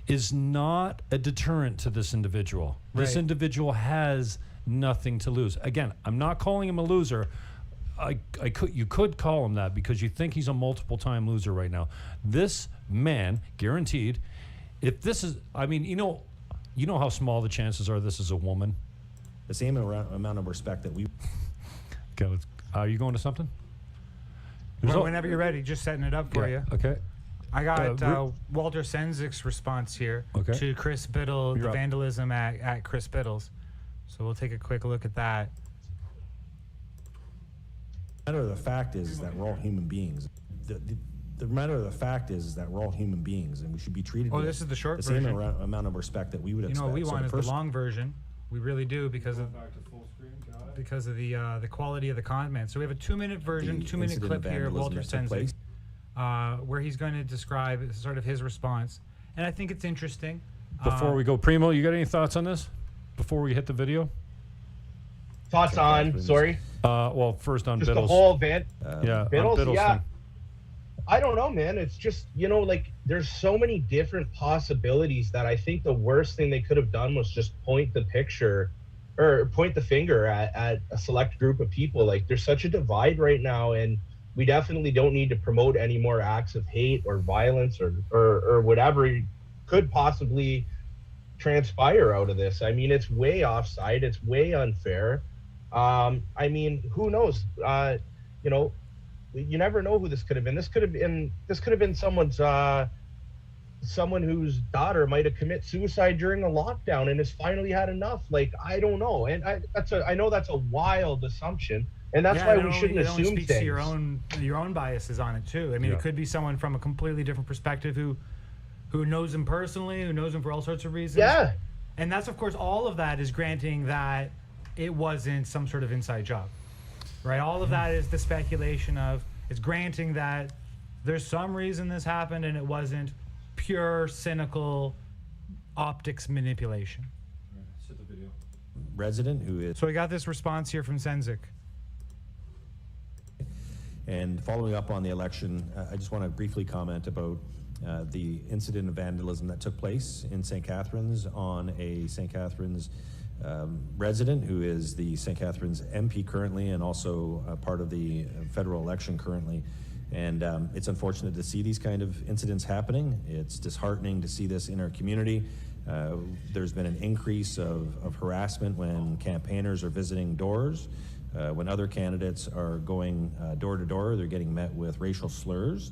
is not a deterrent to this individual. This Right. individual has nothing to lose. Again, I'm not calling him a loser. You could call him that because you think he's a multiple-time loser right now. This man, guaranteed, if this is, I mean, you know how small the chances are this is a woman? The same amount of respect that we... Okay, are you going to something? Whenever you're ready, just setting it up for you. Okay. I got Walter Senzik's response here to Chris Biddle, the vandalism at Chris Biddle's. So we'll take a quick look at that. The matter of the fact is that we're all human beings. The matter of the fact is that we're all human beings, and we should be treated with this is the short the same version. amount of respect that we would expect. You know what we So want is the first- long version. We really do because of the quality of the content. So we have a 2-minute version, the 2-minute incident clip of here of Walter vandalism that took Senzik, where he's going to describe sort of his response. And I think it's interesting. Before we go, Primo, you got any thoughts on this? Before we hit the video? Thoughts on, sorry? Well, first on Just the Biddle's. whole on Biddle's, yeah. thing. I don't know, man. It's just, like, there's so many different possibilities that I think the worst thing they could have done was just point the finger at a select group of people. Like, there's such a divide right now, and we definitely don't need to promote any more acts of hate or violence or whatever could possibly transpire out of this. I mean, it's way offside. It's way unfair. I mean, who knows? You never know who this could have been. This could have been someone whose daughter might have committed suicide during a lockdown and has finally had enough. Like, I don't know. And I know that's a wild assumption, and that's why we shouldn't assume speaks things. to your own biases on it too. I mean, it could be someone from a completely different perspective who knows him personally, who knows him for all sorts of reasons. Yeah. And that's, of course, all of that is granting that it wasn't some sort of inside job, right? All of that is the speculation of, it's granting that there's some reason this happened and it wasn't pure cynical optics manipulation. resident who is... So we got this response here from Senzik. And following up on the election, I just want to briefly comment about the incident of vandalism that took place in St. Catharines on a St. Catharines resident who is the St. Catharines MP currently and also part of the federal election currently. And it's unfortunate to see these kind of incidents happening. It's disheartening to see this in our community. There's been an increase of harassment when campaigners are visiting doors. When other candidates are going door to door, they're getting met with racial slurs.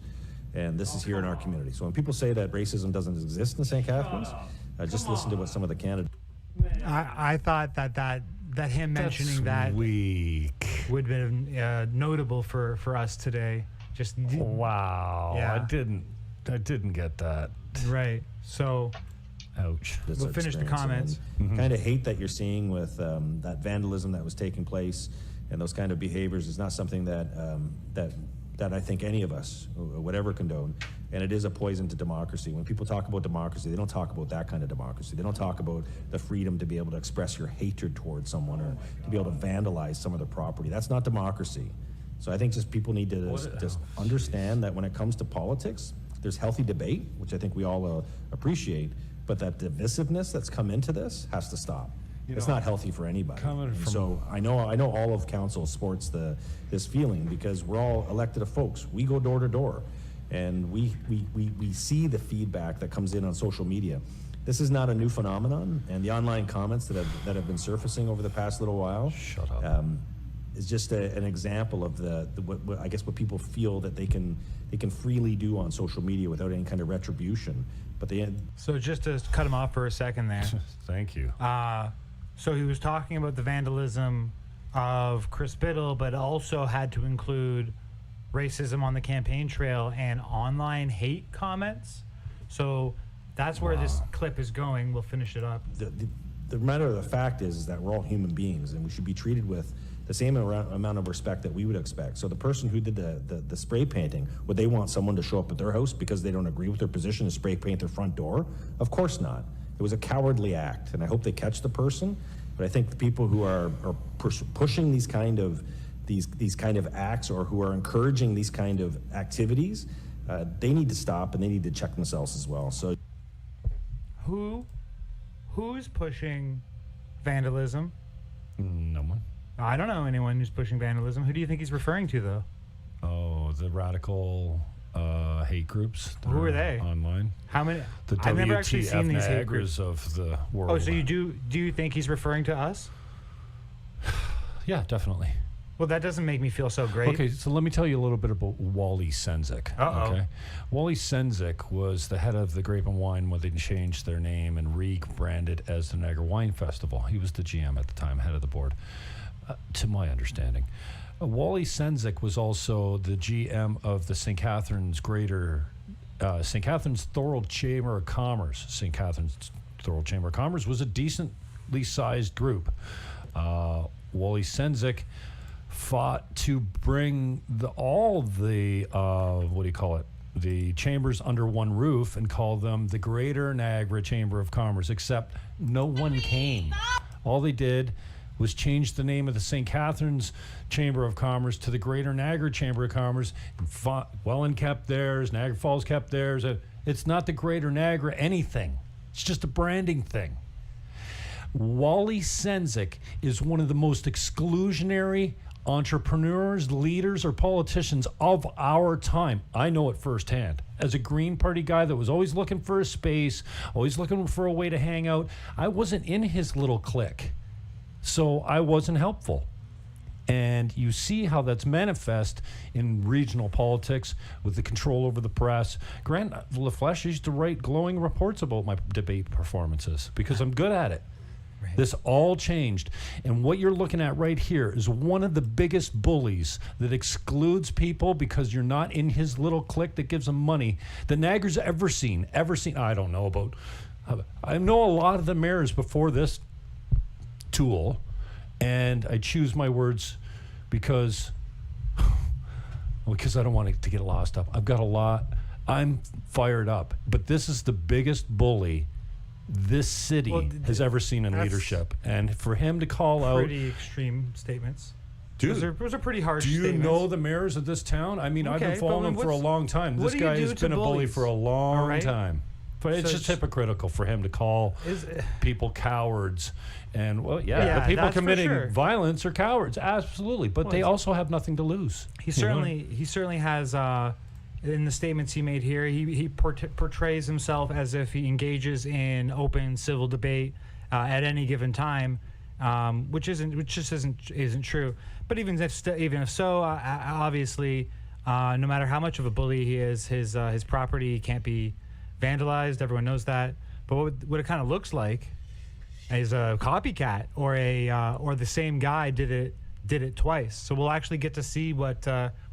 And this is here in our community. So when people say that racism doesn't exist in St. Catharines, just listen to what some of the candidates... I thought that him mentioning that weak would have been notable for us today. Just wow. Yeah. I didn't get that. Right. So ouch. We'll finish the comments. Kind of hate that you're seeing with that vandalism that was taking place and those kind of behaviors is not something that that I think any of us would ever condone. And it is a poison to democracy. When people talk about democracy, they don't talk about that kind of democracy. They don't talk about the freedom to be able to express your hatred towards someone or to be able to vandalize some of their property. That's not democracy. So I think just people need to just understand that when it comes to politics, there's healthy debate, which I think we all appreciate, but that divisiveness that's come into this has to stop. It's not healthy for anybody. So I know all of council supports this feeling because we're all elected folks. We go door to door, and we see the feedback that comes in on social media. This is not a new phenomenon, and the online comments that have been surfacing over the past little while. Shut up. Is just an example of what I guess what people feel that they can freely do on social media without any kind of retribution. But So just to cut him off for a second there. Thank you. So he was talking about the vandalism of Chris Biddle, but also had to include racism on the campaign trail and online hate comments. So that's where this clip is going. We'll finish it up. The matter of the fact is that we're all human beings, and we should be treated with the same amount of respect that we would expect. So the person who did the spray painting, would they want someone to show up at their house because they don't agree with their position and spray paint their front door? Of course not. It was a cowardly act, and I hope they catch the person. But I think the people who are pushing these kind of acts or who are encouraging these kind of activities, they need to stop and they need to check themselves as well. So, who's pushing vandalism? No one. I don't know anyone who's pushing vandalism. Who do you think he's referring to, though? Oh, the radical hate groups. Who are they? Online. How many? The I've never actually seen these hate groups. NIAGARAs of the world. Oh, so do you think he's referring to us? Yeah, definitely. Well, that doesn't make me feel so great. Okay, so let me tell you a little bit about Wally SENZIK. Okay, Wally SENZIK was the head of the Grape and Wine when they changed their name and rebranded as the Niagara Wine Festival. He was the GM at the time, head of the board, to my understanding. Wally SENZIK was also the GM of the St. Catharines St. Catharines Thorold Chamber of Commerce. St. Catharines Thorold Chamber of Commerce was a decently sized group. Wally SENZIK fought to bring all the the chambers under one roof and call them the Greater Niagara Chamber of Commerce, except no one came. All they did was change the name of the St. Catharines Chamber of Commerce to the Greater Niagara Chamber of Commerce. Welland kept theirs, Niagara Falls kept theirs. It's not the Greater Niagara anything. It's just a branding thing. Wally SENZIK is one of the most exclusionary entrepreneurs, leaders, or politicians of our time. I know it firsthand. As a Green Party guy that was always looking for a space, always looking for a way to hang out, I wasn't in his little clique. So I wasn't helpful. And you see how that's manifest in regional politics with the control over the press. Grant LaFlèche used to write glowing reports about my debate performances because I'm good at it. Right. This all changed. And what you're looking at right here is one of the biggest bullies that excludes people because you're not in his little clique that gives them money that Niagara's ever seen. I don't know about. I know a lot of the mayors before this tool, and I choose my words because I don't want it to get lost up. I've got a lot. I'm fired up, but this is the biggest bully this city has ever seen in leadership, and for him to call out pretty extreme statements. Dude, those are pretty harsh do you statements. know the mayors of this town? I mean, I've been following him for a long time. This guy has been a bully for a long time. But it's just hypocritical for him to call people cowards. And, the people committing violence are cowards, absolutely. But they also have nothing to lose. He certainly has, in the statements he made here, he portrays himself as if he engages in open civil debate at any given time, which just isn't true. But even if so, obviously, no matter how much of a bully he is, his property can't be vandalized. Everyone knows that. But what it kind of looks like is a copycat, or the same guy did it twice. So we'll actually get to see what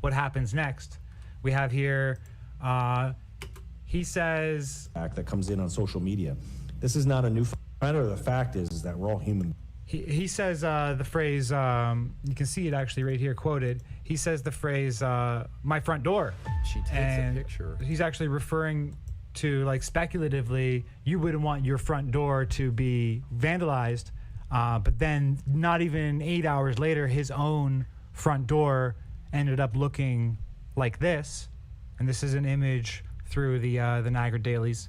happens next. We have here, he says, act that comes in on social media. This is not a new matter. The fact is that we're all human. He says the phrase, you can see it actually right here quoted. he says the phrase "my front door." She takes And a picture. he's actually referring to, like, speculatively, you wouldn't want your front door to be vandalized, but then not even 8 hours later, his own front door ended up looking like this. And this is an image through the Niagara dailies.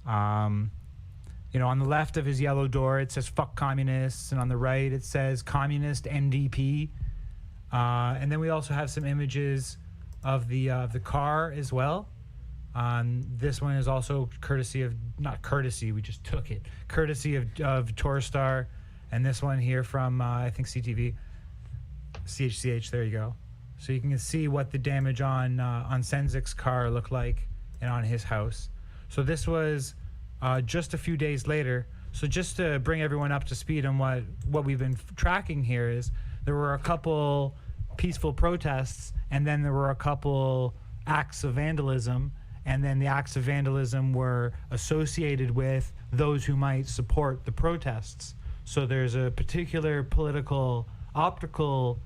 You know, on the left of his yellow door, it says "fuck communists," and on the right, it says "communist NDP." And then we also have some images of the car as well. This one is also courtesy of, not courtesy, we just took it, courtesy of Tourstar. And this one here from, I think, CHCH, there you go. So you can see what the damage on SENZIK's car looked like and on his house. So this was just a few days later. So just to bring everyone up to speed on what we've been tracking here is there were a couple peaceful protests, and then there were a couple acts of vandalism, and then the acts of vandalism were associated with those who might support the protests. So there's a particular political optical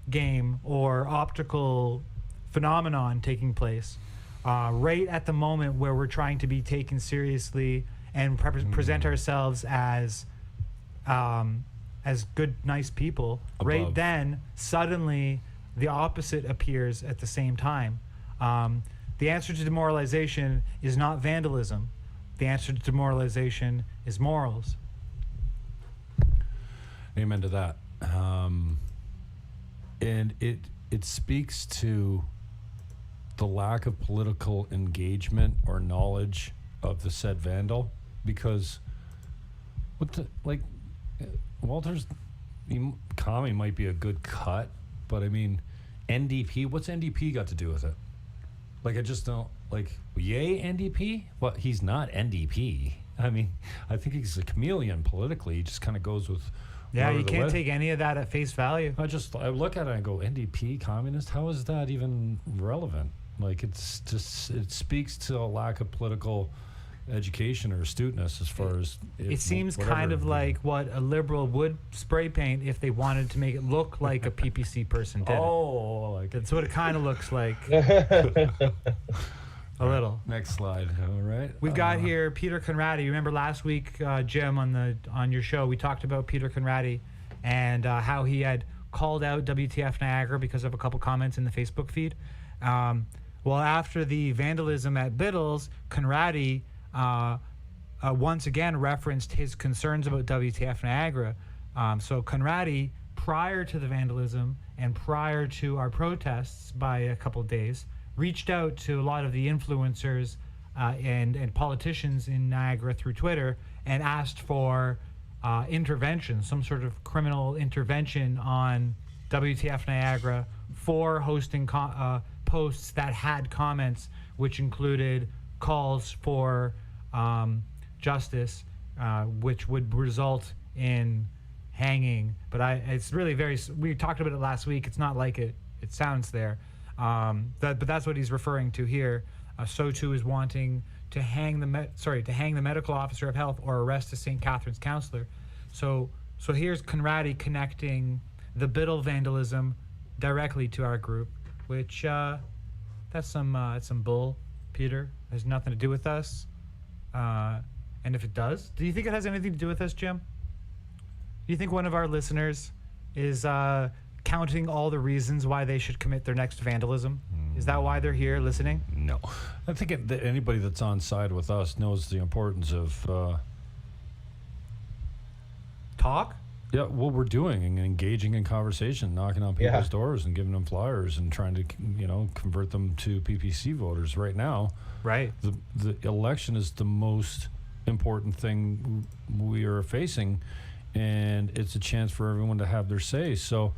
game or optical phenomenon taking place right at the moment where we're trying to be taken seriously and present ourselves as good, nice people. Right then, suddenly, the opposite appears at the same time. The answer to demoralization is not vandalism. The answer to demoralization is morals. Amen to that. And it speaks to the lack of political engagement or knowledge of the said vandal, because Walter's commie might be a good cut, but I mean, NDP, what's NDP got to do with it? Like, I just don't, like, yay NDP? Well, he's not NDP. I mean, I think he's a chameleon politically. He just kind of goes with... Yeah, you can't take any of that at face value. I look at it and I go, NDP, communist? How is that even relevant? Like, it's just, it speaks to a lack of political education or astuteness as far as... It seems kind of like what a liberal would spray paint if they wanted to make it look like a PPC person did. Oh, like that's what it kind of looks like. A little. Next slide. All right. We've got here Peter Conradi. You remember last week, Jim, on your show, we talked about Peter Conradi and how he had called out WTF Niagara because of a couple comments in the Facebook feed. Well, after the vandalism at BITTLE'S, Conradi once again referenced his concerns about WTF Niagara. So Conradi, prior to the vandalism and prior to our protests by a couple of days, reached out to a lot of the influencers and politicians in Niagara through Twitter and asked for intervention, some sort of criminal intervention on WTF Niagara for hosting posts that had comments which included calls for justice, which would result in hanging. But it's really we talked about it last week. It's not like it sounds there. But that's what he's referring to here. So too is wanting to hang the medical officer of health or arrest a St. Catharines counselor. So here's Conradi connecting the BITTLE vandalism directly to our group, which that's some bull, Peter. It has nothing to do with us. And if it does, do you think it has anything to do with us, Jim? Do you think one of our listeners is counting all the reasons why they should commit their next vandalism? Is that why they're here listening? No. I think that anybody that's on side with us knows the importance of talk? Yeah, what we're doing and engaging in conversation, knocking on people's doors and giving them flyers and trying to, convert them to PPC voters right now. Right. The election is the most important thing we are facing, and it's a chance for everyone to have their say. So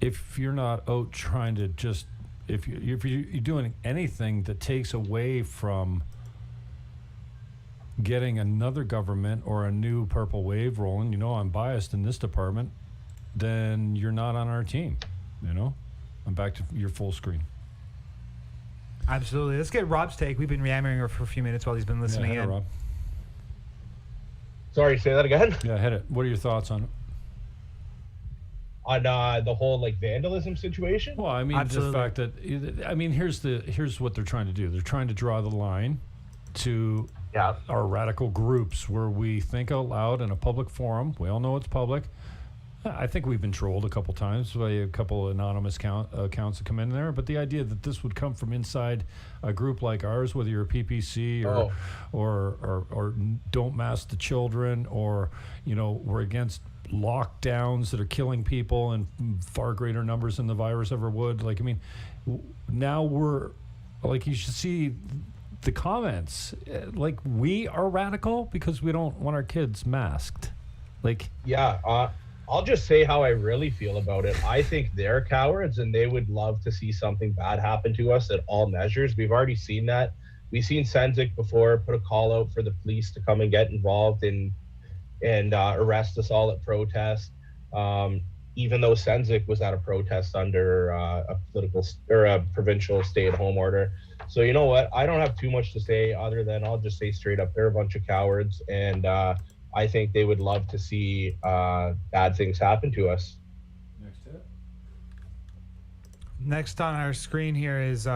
if you're not out trying to just, if you're doing anything that takes away from getting another government or a new purple wave rolling, I'm biased in this department, then you're not on our team. I'm back to your full screen. Absolutely. Let's get Rob's take. We've been yammering her for a few minutes while he's been listening in. Rob. Sorry, say that again? Yeah, hit it. What are your thoughts on it? on the whole like vandalism situation. Well, I mean, Absolutely. the fact that, I mean, here's what they're trying to do. They're trying to draw the line to Yeah. our radical groups where we think out loud in a public forum. We all know it's public. I think we've been trolled a couple times by a couple anonymous accounts that come in there. But the idea that this would come from inside a group like ours, whether you're a PPC or don't mask the children, or, you know, we're against lockdowns that are killing people in far greater numbers than the virus ever would. Like, I mean, now we're, like, you should see the comments. Like, we are radical because we don't want our kids masked. Like, Yeah, I'll just say how I really feel about it. I think they're cowards and they would love to see something bad happen to us at all measures. We've already seen that. We've seen SENZIK before put a call out for the police to come and get involved and arrest us all at protest. Even though SENZIK was at a protest under a political or a provincial stay-at-home order. So you know what? I don't have too much to say other than I'll just say straight up, they're a bunch of cowards, and I think they would love to see bad things happen to us. Next on our screen here is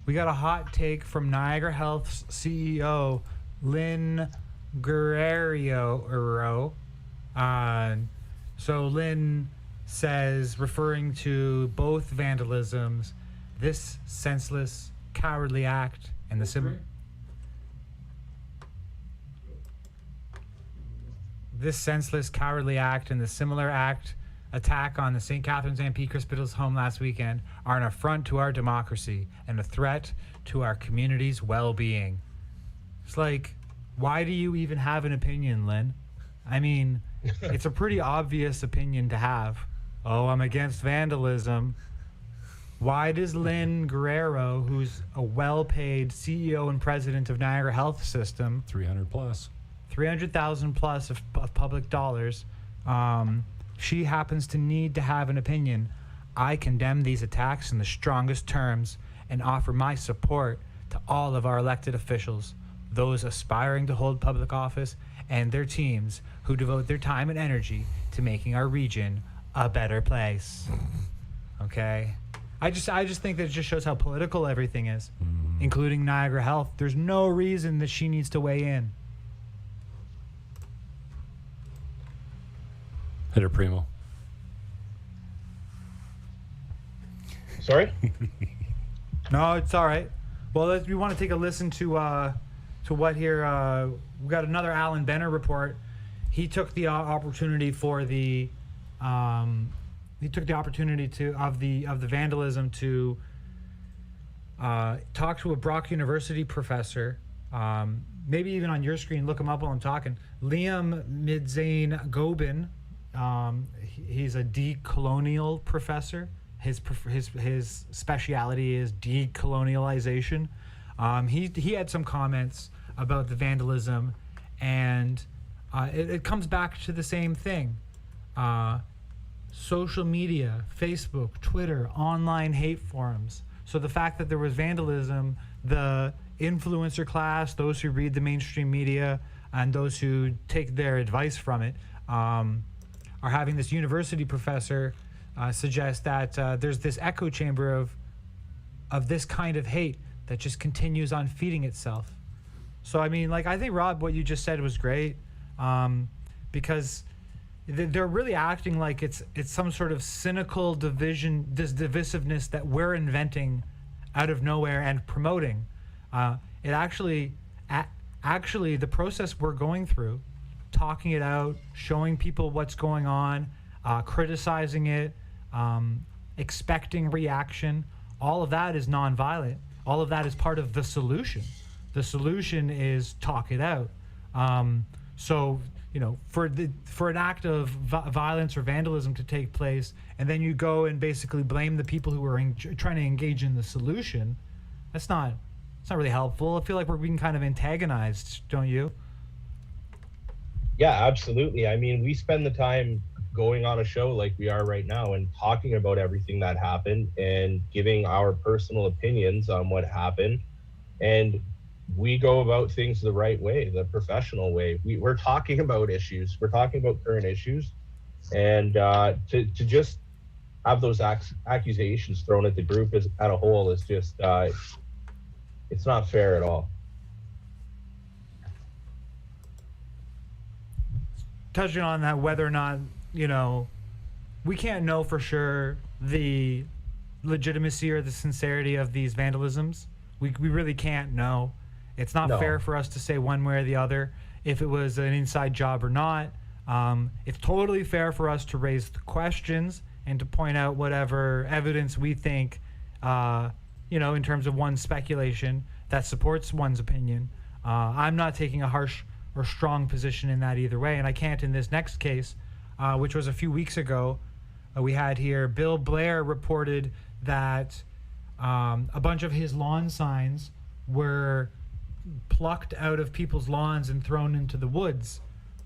we got a hot take from Niagara Health's CEO, Lynn Guerrero. So Lynn says, referring to both vandalisms, this senseless, cowardly act and the similar attack on the St. Catharines MP Chris Bittle's home last weekend are an affront to our democracy and a threat to our community's well-being. It's like, why do you even have an opinion, Lynn? I mean, it's a pretty obvious opinion to have. Oh, I'm against vandalism. Why does Lynn Guerrero, who's a well-paid CEO and president of Niagara Health System, 300 plus. 300,000 plus of public dollars, she happens to need to have an opinion? I condemn these attacks in the strongest terms and offer my support to all of our elected officials, those aspiring to hold public office, and their teams who devote their time and energy to making our region a better place. Okay? I just think that it just shows how political everything is, including Niagara Health. There's no reason that she needs to weigh in. Hit her, Primo. Sorry? No, it's all right. Well, we want to take a listen to what here. We got another Alan Benner report. He took the opportunity for the of the vandalism to talk to a Brock University professor. Maybe even on your screen, look him up while I'm talking. Liam Midzain Gobin. He's a decolonial professor. His speciality is decolonialization. He had some comments about the vandalism, and it comes back to the same thing. Social media, Facebook, Twitter, online hate forums. So the fact that there was vandalism, the influencer class, those who read the mainstream media, and those who take their advice from it, are having this university professor suggest that there's this echo chamber of this kind of hate that just continues on feeding itself. So I mean, like, I think, Rob, what you just said was great, because they're really acting like it's some sort of cynical division, this divisiveness that we're inventing out of nowhere and promoting. It actually the process we're going through, talking it out, showing people what's going on, criticizing it, expecting reaction, all of that is nonviolent. All of that is part of the solution. The solution is talk it out. So, you know, for an act of violence or vandalism to take place, and then you go and basically blame the people who are trying to engage in the solution, it's not really helpful. I feel like we're being kind of antagonized, don't you? Yeah, absolutely. I mean, we spend the time going on a show like we are right now and talking about everything that happened and giving our personal opinions on what happened. And we go about things the right way, the professional way. We're talking about issues. We're talking about current issues. And to just have those accusations thrown at the group as a whole is just it's not fair at all. Touching on that, whether or not, you know, we can't know for sure the legitimacy or the sincerity of these vandalisms. We really can't know. It's not fair for us to say one way or the other if it was an inside job or not. It's totally fair for us to raise the questions and to point out whatever evidence we think, you know, in terms of one's speculation that supports one's opinion. I'm not taking a harsh or strong position in that either way, and I can't in this next case, which was a few weeks ago. We had here Bill Blair reported that a bunch of his lawn signs were plucked out of people's lawns and thrown into the woods.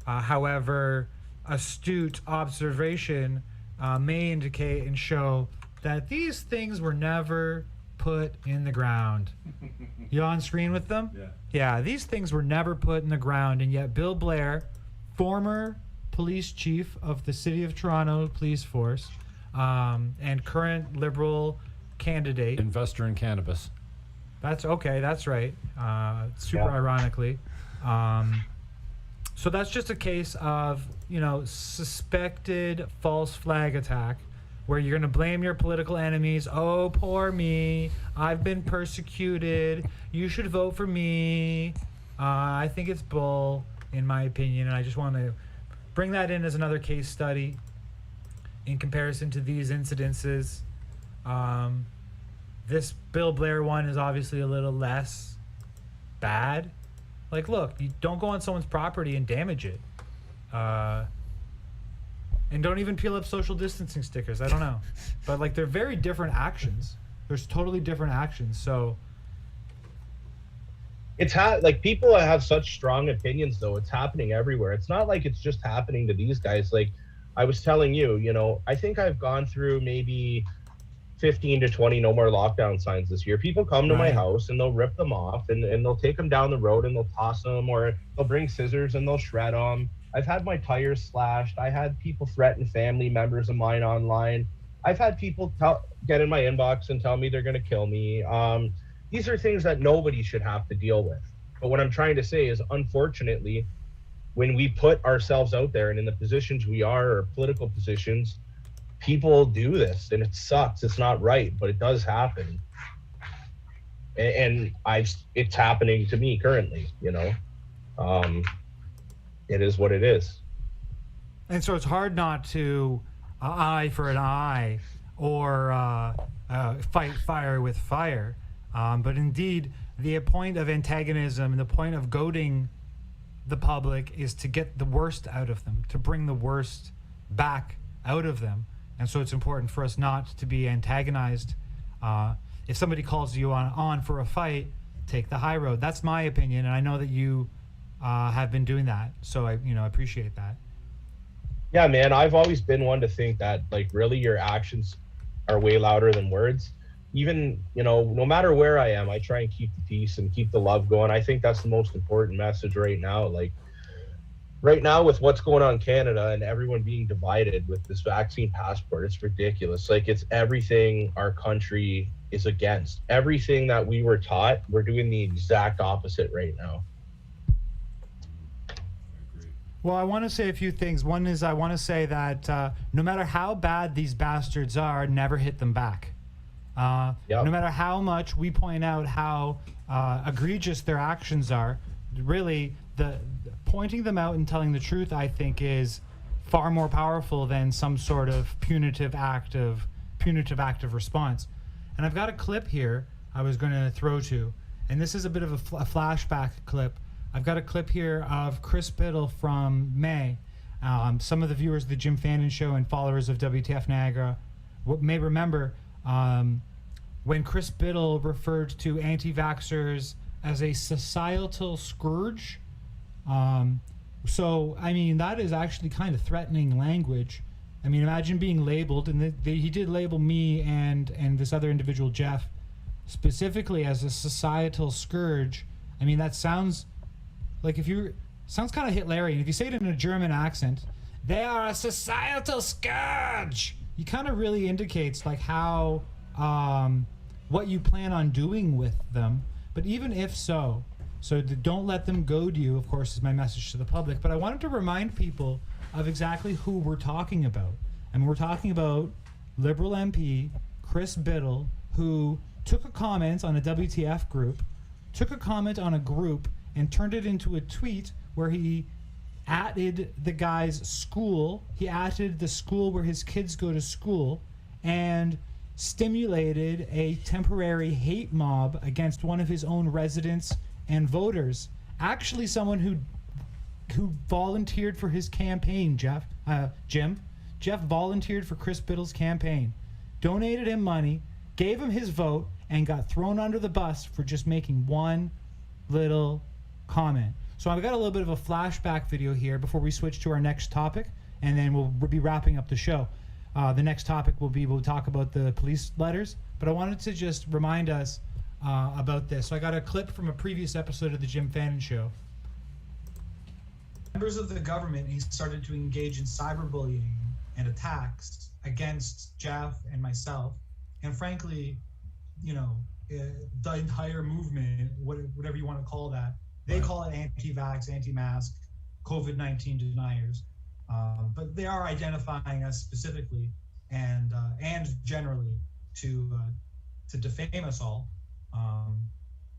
However, astute observation may indicate and show that these things were never put in the ground. You on screen with them? Yeah. Yeah, these things were never put in the ground, and yet Bill Blair, former police chief of the City of Toronto Police Force, and current Liberal candidate. Investor in cannabis. That's okay, that's right. Super ironically. So that's just a case of, you know, suspected false flag attack where you're going to blame your political enemies. Oh, poor me. I've been persecuted. You should vote for me. I think it's bull, in my opinion, and I just want to bring that in as another case study in comparison to these incidences. This Bill Blair one is obviously a little less bad. Like, look, you don't go on someone's property and damage it. And don't even peel up social distancing stickers. I don't know. But, like, they're very different actions. There's totally different actions. So it's like people have such strong opinions, though. It's happening everywhere. It's not like it's just happening to these guys. Like I was telling you, you know, I think I've gone through maybe 15 to 20 no more lockdown signs this year. People come to my house and they'll rip them off and they'll take them down the road and they'll toss them, or they'll bring scissors and they'll shred them. I've had my tires slashed. I had people threaten family members of mine online. I've had people get in my inbox and tell me they're going to kill me. These are things that nobody should have to deal with. But what I'm trying to say is, unfortunately, when we put ourselves out there and in the positions we are, or political positions, people do this, and it sucks. It's not right, but it does happen. And it's happening to me currently, you know. It is what it is. And so it's hard not to eye for an eye or fight fire with fire. But indeed, the point of antagonism and the point of goading the public is to get the worst out of them, to bring the worst back out of them. And so it's important for us not to be antagonized. If somebody calls you on for a fight, take the high road. That's my opinion, and I know that you have been doing that. So I appreciate that. Yeah, man, I've always been one to think that, like, really your actions are way louder than words. Even, you know, no matter where I am, I try and keep the peace and keep the love going. I think that's the most important message right now. Like, right now with what's going on in Canada and everyone being divided with this vaccine passport, it's ridiculous. Like, it's everything our country is against. Everything that we were taught, we're doing the exact opposite right now. Well, I want to say a few things. One is I want to say that no matter how bad these bastards are, never hit them back. No matter how much we point out how egregious their actions are, really the pointing them out and telling the truth, I think, is far more powerful than some sort of punitive act of response. And I've got a clip here I was going to throw to, and this is a bit of a flashback clip. I've got a clip here of Chris Biddle from May. Some of the viewers of the Jim Fannin Show and followers of WTF Niagara may remember when Chris Biddle referred to anti-vaxxers as a societal scourge. So, I mean, that is actually kind of threatening language. I mean, imagine being labeled, and he did label me and this other individual, Jeff, specifically as a societal scourge. I mean, that sounds like sounds kind of Hitlerian. If you say it in a German accent, they are a societal scourge. he kind of really indicates like how what you plan on doing with them. But even if so, don't let them goad you, of course, is my message to the public. But I wanted to remind people of exactly who we're talking about. And we're talking about Liberal MP Chris Biddle, who took a comment on a WTF group, took a comment on a group, and turned it into a tweet where he added the guy's school. He added the school where his kids go to school and stimulated a temporary hate mob against one of his own residents and voters. Actually, someone who volunteered for his campaign, Jim. Jeff volunteered for Chris Biddle's campaign, donated him money, gave him his vote, and got thrown under the bus for just making one little comment. So I've got a little bit of a flashback video here before we switch to our next topic, and then we'll be wrapping up the show. The next topic we'll talk about the police letters, but I wanted to just remind us about this. So I got a clip from a previous episode of the Jim Fannin Show. Members of the government, he started to engage in cyberbullying and attacks against Jeff and myself, and frankly, you know, the entire movement, whatever you want to call that. They call it anti-vax, anti-mask, COVID-19 deniers, but they are identifying us specifically and generally to defame us all.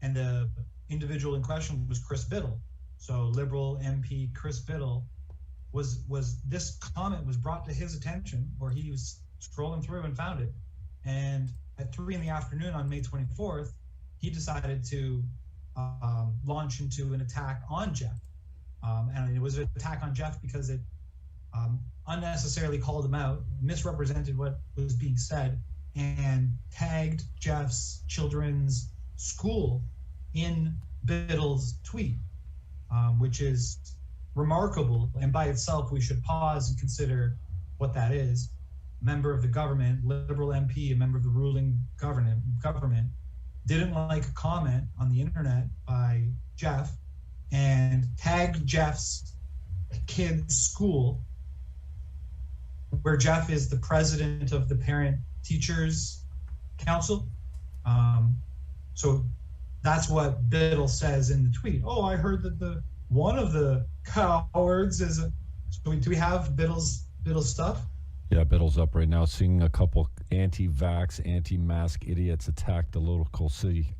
And the individual in question was Chris Biddle. So Liberal MP Chris Biddle this comment was brought to his attention, or he was scrolling through and found it. And at 3 p.m. on May 24th, he decided to launch into an attack on Jeff. And it was an attack on Jeff because it unnecessarily called him out, misrepresented what was being said, and tagged Jeff's children's school in Biddle's tweet, which is remarkable. And by itself, we should pause and consider what that is. Member of the government, Liberal MP, a member of the ruling government, didn't like a comment on the internet by Jeff and tagged Jeff's kid's school, where Jeff is the president of the Parent Teachers Council. So that's what Biddle says in the tweet. Oh, I heard that one of the cowards is so do we have Biddle's stuff? Yeah, Biddle's up right now, seeing a couple anti-vax, anti-mask idiots attack the local city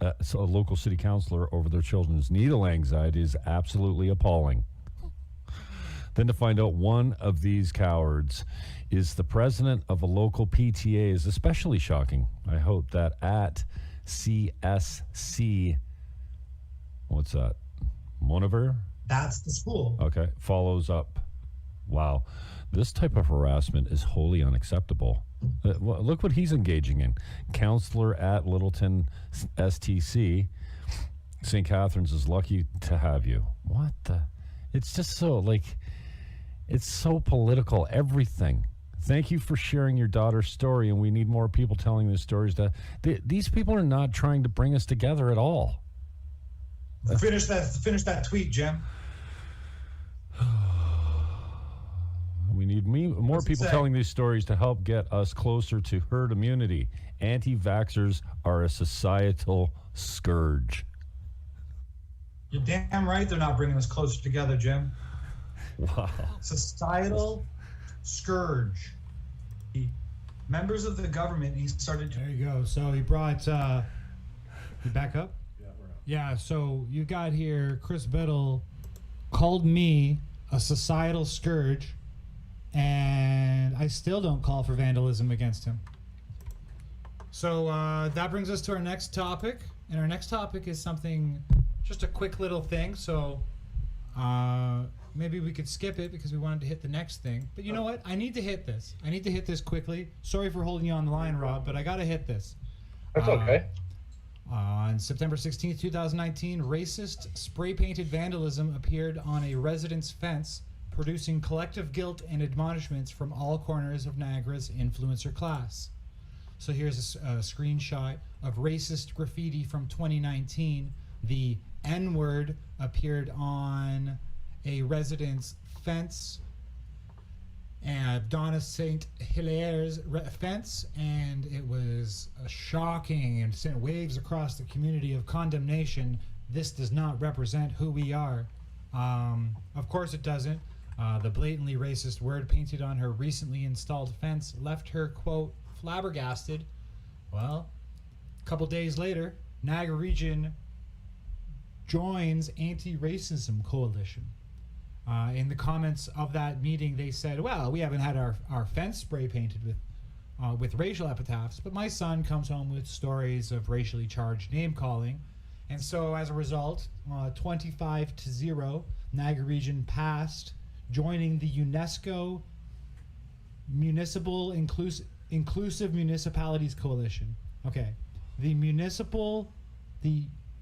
councilor over their children's needle anxiety is absolutely appalling. Then to find out one of these cowards is the president of a local PTA is especially shocking. I hope that at CSC, what's that? Monover? That's the school. Okay, follows up. Wow. This type of harassment is wholly unacceptable. Look what he's engaging in. Counselor at Littleton STC. St. Catharines is lucky to have you. What the? It's just so, it's so political, everything. Thank you for sharing your daughter's story, and we need more people telling these stories. These people are not trying to bring us together at all. Finish that tweet, Jim. We need more people telling these stories to help get us closer to herd immunity. Anti-vaxxers are a societal scourge. You're damn right they're not bringing us closer together, Jim. Wow. Societal scourge. Members of the government, he started to... There you go. So he brought... you back up? Yeah, we're up. Yeah, so you got here, Chris Biddle called me a societal scourge, and I still don't call for vandalism against him. So that brings us to our next topic, and our next topic is something, just a quick little thing, so maybe we could skip it because we wanted to hit the next thing. But you know what? I need to hit this. I need to hit this quickly. Sorry for holding you on the line, Rob, but I got to hit this. That's okay. On September 16th, 2019, racist spray-painted vandalism appeared on a resident's fence, producing collective guilt and admonishments from all corners of Niagara's influencer class. So here's a screenshot of racist graffiti from 2019. The N-word appeared on a resident's fence, Donna St. Hilaire's fence, and it was shocking and sent waves across the community of condemnation. This does not represent who we are. Of course it doesn't. The blatantly racist word painted on her recently installed fence left her, quote, flabbergasted. Well, a couple days later, Niagara Region joins Anti-Racism Coalition. In the comments of that meeting, they said, well, we haven't had our fence spray painted with racial epitaphs, but my son comes home with stories of racially charged name-calling. And so as a result, 25-0, Niagara Region passed, joining the UNESCO Municipal Inclusive Municipalities Coalition. Okay, the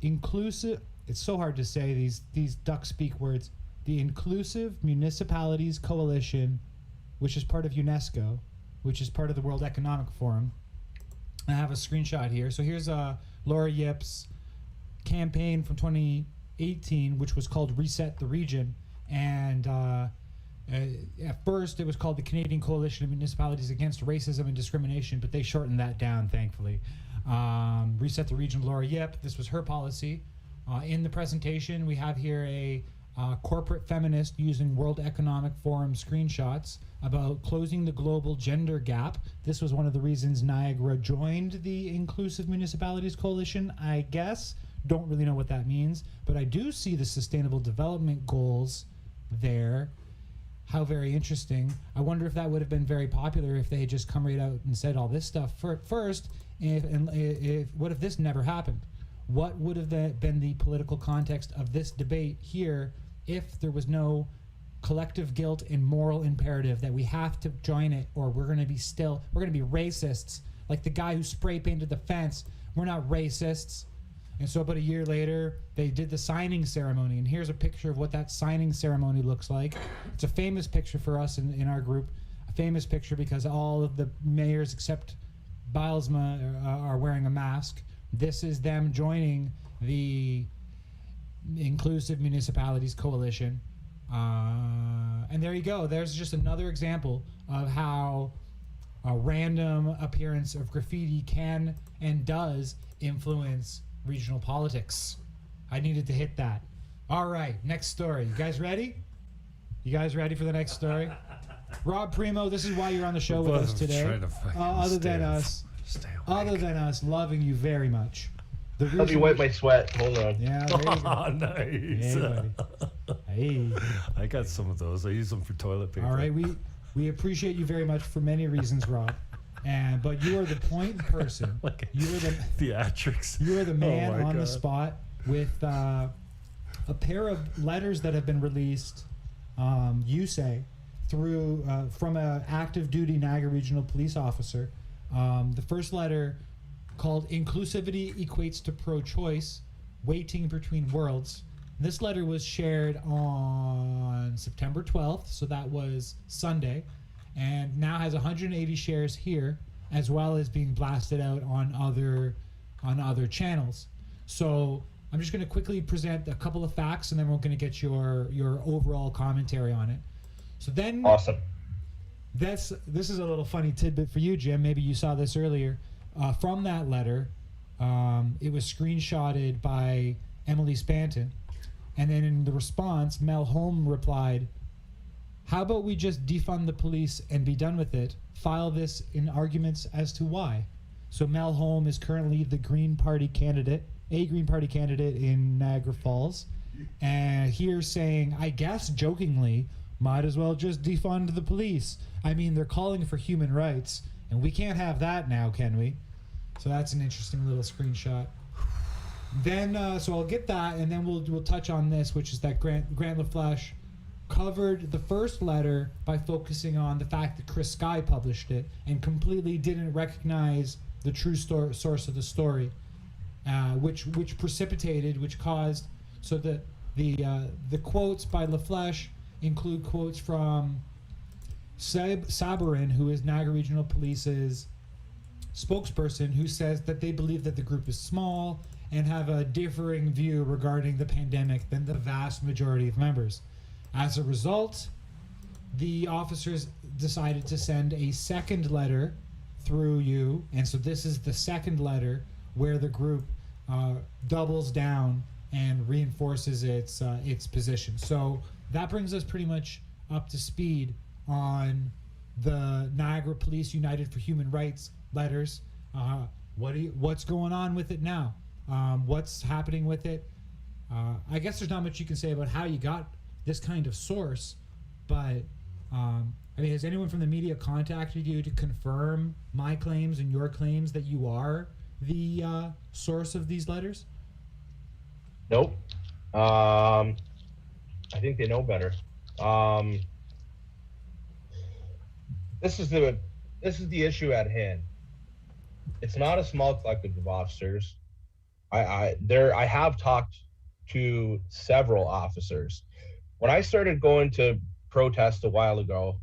inclusive, it's so hard to say these duck speak words. The Inclusive Municipalities Coalition, which is part of UNESCO, which is part of the World Economic Forum. I have a screenshot here. So here's Laura Yip's campaign from 2018, which was called Reset the Region. And at first it was called the Canadian Coalition of Municipalities Against Racism and Discrimination, but they shortened that down, thankfully. Reset the Region, Laura Yip, this was her policy. In the presentation, we have here a corporate feminist using World Economic Forum screenshots about closing the global gender gap. This was one of the reasons Niagara joined the Inclusive Municipalities Coalition, I guess. Don't really know what that means, but I do see the Sustainable Development Goals there. How very interesting. I wonder if that would have been very popular if they had just come right out and said all this stuff first. What if this never happened? What would have been the political context of this debate here if there was no collective guilt and moral imperative that we have to join it, or we're going to be racists, like the guy who spray painted the fence? We're not racists. And so about a year later, they did the signing ceremony, and here's a picture of what that signing ceremony looks like. It's a famous picture for us in our group, a famous picture because all of the mayors except Bilesma are wearing a mask. This is them joining the Inclusive Municipalities Coalition. And there you go. There's just another example of how a random appearance of graffiti can and does influence regional politics. I needed to hit that. All right, next story. You guys ready? You guys ready for the next story? Rob Primo, this is why you're on the show with us today. Other than us loving you very much. Let me wipe my sweat. Hold on. Yeah, there you go. Oh, nice. Hey, buddy. Hey. I got some of those. I use them for toilet paper. All right, we appreciate you very much for many reasons, Rob. But you are the point person. You are the theatrics. You are the man on the God. spot with a pair of letters that have been released. You say through from an active duty Niagara Regional Police officer. The first letter, called "Inclusivity Equates to Pro-Choice, Waiting Between Worlds." This letter was shared on September 12th, so that was Sunday, and now has 180 shares here, as well as being blasted out on other channels. So I'm just going to quickly present a couple of facts, and then we're going to get your overall commentary on it. So then, awesome. This is a little funny tidbit for you, Jim. Maybe you saw this earlier. From that letter, it was screenshotted by Emily Spanton. And then in the response, Mel Holm replied, "How about we just defund the police and be done with it? File this in arguments as to why." So Mel Holm is currently the Green Party candidate, in Niagara Falls. And here saying, I guess jokingly, might as well just defund the police. I mean, they're calling for human rights. And we can't have that now, can we? So that's an interesting little screenshot. Then, so I'll get that, and then we'll touch on this, which is that Grant LaFlèche covered the first letter by focusing on the fact that Chris Sky published it and completely didn't recognize the true source of the story, which caused so that the quotes by LaFlèche include quotes from Sabarin, who is Niagara Regional Police's spokesperson, who says that they believe that the group is small and have a differing view regarding the pandemic than the vast majority of members. As a result, the officers decided to send a second letter through you, and so this is the second letter where the group doubles down and reinforces its position. So that brings us pretty much up to speed on the Niagara Police United for Human Rights letters. What's going on with it now? What's happening with it? I guess there's not much you can say about how you got this kind of source, but I mean, has anyone from the media contacted you to confirm my claims and your claims that you are the source of these letters? Nope. I think they know better. This is the issue at hand. It's not a small collective of officers. I have talked to several officers. When I started going to protest a while ago,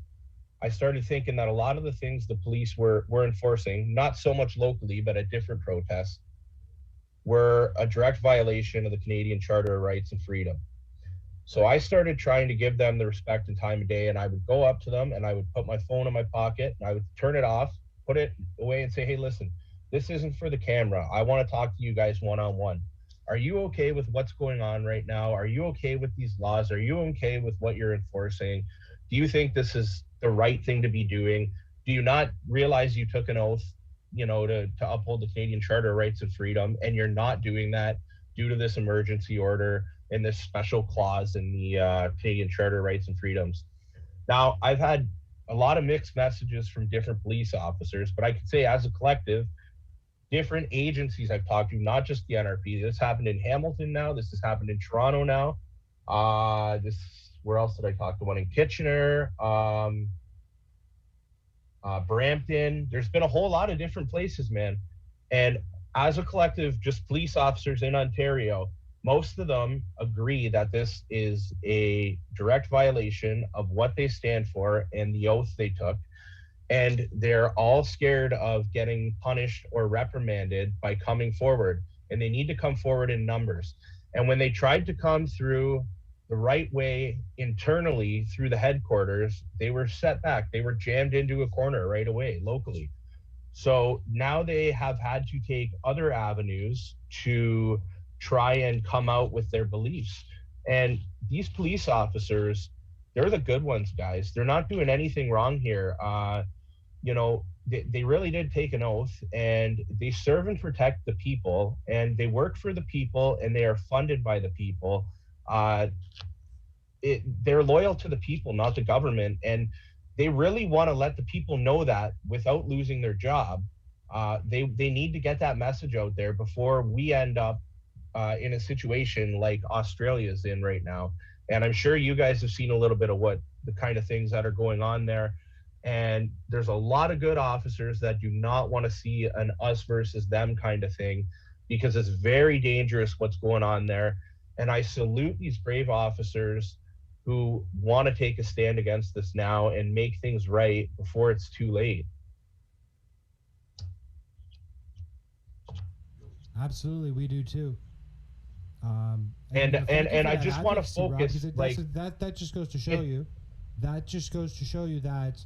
I started thinking that a lot of the things the police were enforcing, not so much locally, but at different protests, were a direct violation of the Canadian Charter of Rights and Freedom. So I started trying to give them the respect and time of day, and I would go up to them and I would put my phone in my pocket and I would turn it off, put it away and say, hey, listen, this isn't for the camera. I want to talk to you guys one-on-one. Are you okay with what's going on right now? Are you okay with these laws? Are you okay with what you're enforcing? Do you think this is the right thing to be doing? Do you not realize you took an oath, you know, to uphold the Canadian Charter of Rights and Freedom, and you're not doing that due to this emergency order and this special clause in the Canadian Charter of Rights and Freedoms? Now, I've had a lot of mixed messages from different police officers, but I can say as a collective, different agencies I've talked to, not just the NRP. This happened in Hamilton now. This has happened in Toronto now. Where else did I talk to? One in Kitchener, Brampton. There's been a whole lot of different places, man. And as a collective, just police officers in Ontario, most of them agree that this is a direct violation of what they stand for and the oath they took. And they're all scared of getting punished or reprimanded by coming forward. And they need to come forward in numbers. And when they tried to come through the right way internally through the headquarters, they were set back. They were jammed into a corner right away locally. So now they have had to take other avenues to try and come out with their beliefs. And these police officers, they're the good ones, guys. They're not doing anything wrong here. You know, they really did take an oath, and they serve and protect the people, and they work for the people, and they are funded by the people. They're loyal to the people, not the government, and they really want to let the people know that without losing their job. They need to get that message out there before we end up in a situation like Australia's in right now. And I'm sure you guys have seen a little bit of what the kind of things that are going on there. And there's a lot of good officers that do not want to see an us versus them kind of thing, because it's very dangerous what's going on there. And I salute these brave officers who want to take a stand against this now and make things right before it's too late. Absolutely, we do too. And I just want to focus, Rob, that just goes to show you. That just goes to show you that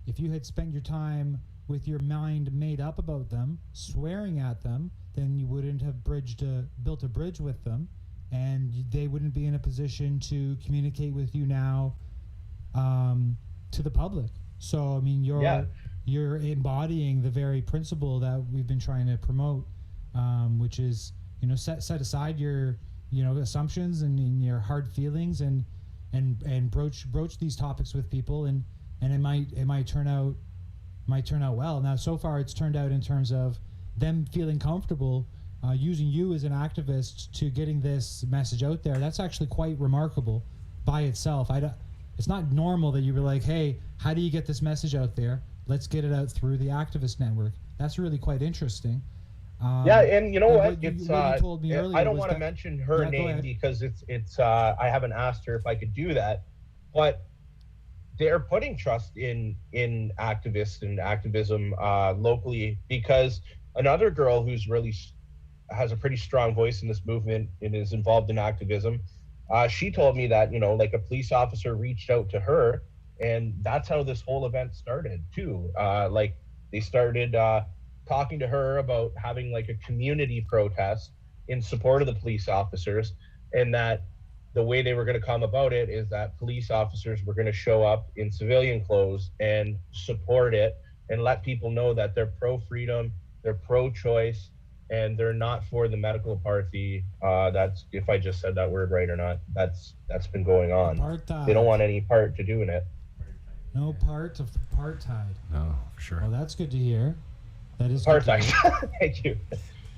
if you had spent your time with your mind made up about them, swearing at them, then you wouldn't have built a bridge with them, and they wouldn't be in a position to communicate with you now to the public. So I mean, you're embodying the very principle that we've been trying to promote, which is, you know, set aside your, you know, assumptions and your hard feelings and broach these topics with people, and it might turn out well. Now, so far it's turned out in terms of them feeling comfortable using you as an activist to getting this message out there. That's actually quite remarkable by itself. It's not normal that you were like, hey, how do you get this message out there? Let's get it out through the activist network. That's really quite interesting. Yeah, and you know what? You told me earlier I don't want to mention her name because it's I haven't asked her if I could do that, but they're putting trust in activists and activism locally, because another girl who's really has a pretty strong voice in this movement and is involved in activism, she told me that, you know, like a police officer reached out to her And that's how this whole event started too. Like they started talking to her about having like a community protest in support of the police officers, and that the way they were going to come about it is that police officers were going to show up in civilian clothes and support it and let people know that they're pro-freedom, they're pro-choice, and they're not for the medical apartheid. That's, if I just said that word right or not, that's been going on. Apartheid. They don't want any part to do in it. No part of apartheid. No, for sure. Well, that's good to hear. That is good to Apartheid. hear. Thank you.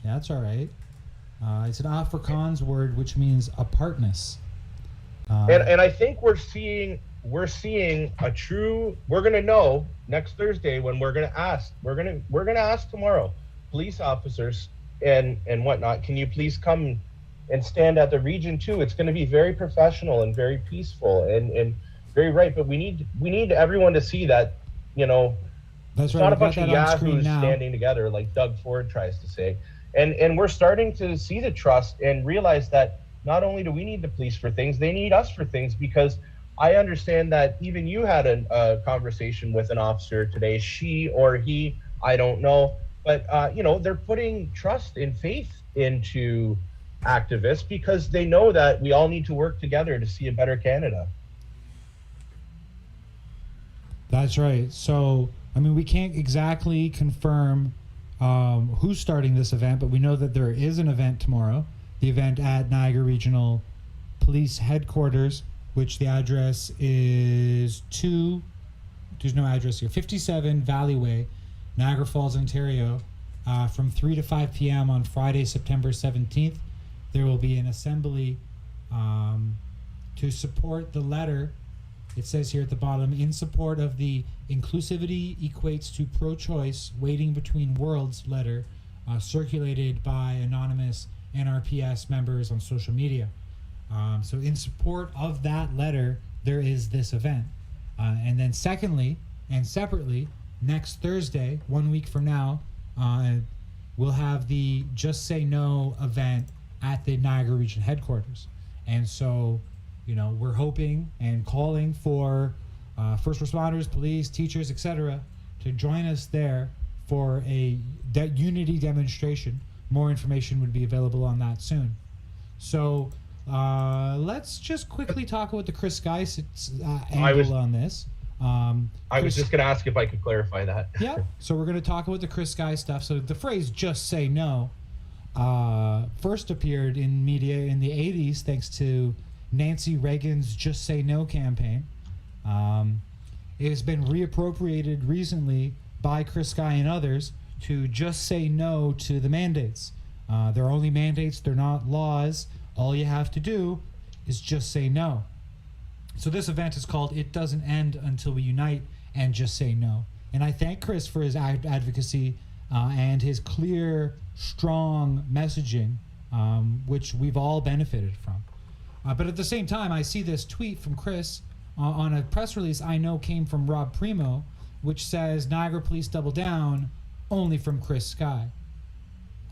Yeah, that's all right. It's an Afrikaans word which means apartness. And I think we're seeing a true. We're gonna know next Thursday when we're gonna ask. We're gonna ask tomorrow, police officers and whatnot. Can you please come and stand at the region too? It's gonna be very professional and very peaceful and very right. But we need everyone to see that, you know, That's it's right. not a We've got bunch of that on screen yahoos now. standing together like Doug Ford tries to say. And we're starting to see the trust and realize that not only do we need the police for things, they need us for things, because I understand that even you had a conversation with an officer today, she or he, I don't know, but you know, they're putting trust and faith into activists because they know that we all need to work together to see a better Canada. That's right. So, I mean, we can't exactly confirm who's starting this event, but we know that there is an event tomorrow. The event at Niagara Regional Police Headquarters, which the address is there's no address here, 57 Valley Way, Niagara Falls, Ontario, from 3 to 5 p.m. on Friday, September 17th. There will be an assembly to support the letter. It says here at the bottom, in support of the Inclusivity Equates to Pro-Choice Waiting Between Worlds letter circulated by anonymous NRPS members on social media. So in support of that letter, there is this event. And then secondly, and separately, next Thursday, 1 week from now, we'll have the Just Say No event at the Niagara Region headquarters. And so, you know, we're hoping and calling for first responders, police, teachers, etc., to join us there for a unity demonstration. More information would be available on that soon. So let's just quickly talk about the Chris Sky angle on this. I was just going to ask if I could clarify that. Yeah, so we're going to talk about the Chris Sky stuff. So the phrase "just say no" first appeared in media in the 80s thanks to Nancy Reagan's Just Say No campaign. It has been reappropriated recently by Chris Sky and others to just say no to the mandates. They're only mandates, they're not laws. All you have to do is just say no. So this event is called It Doesn't End Until We Unite and Just Say No. And I thank Chris for his advocacy and his clear, strong messaging, which we've all benefited from. But at the same time, I see this tweet from Chris on a press release I know came from Rob Primo, which says, Niagara Police double down, only from Chris Sky.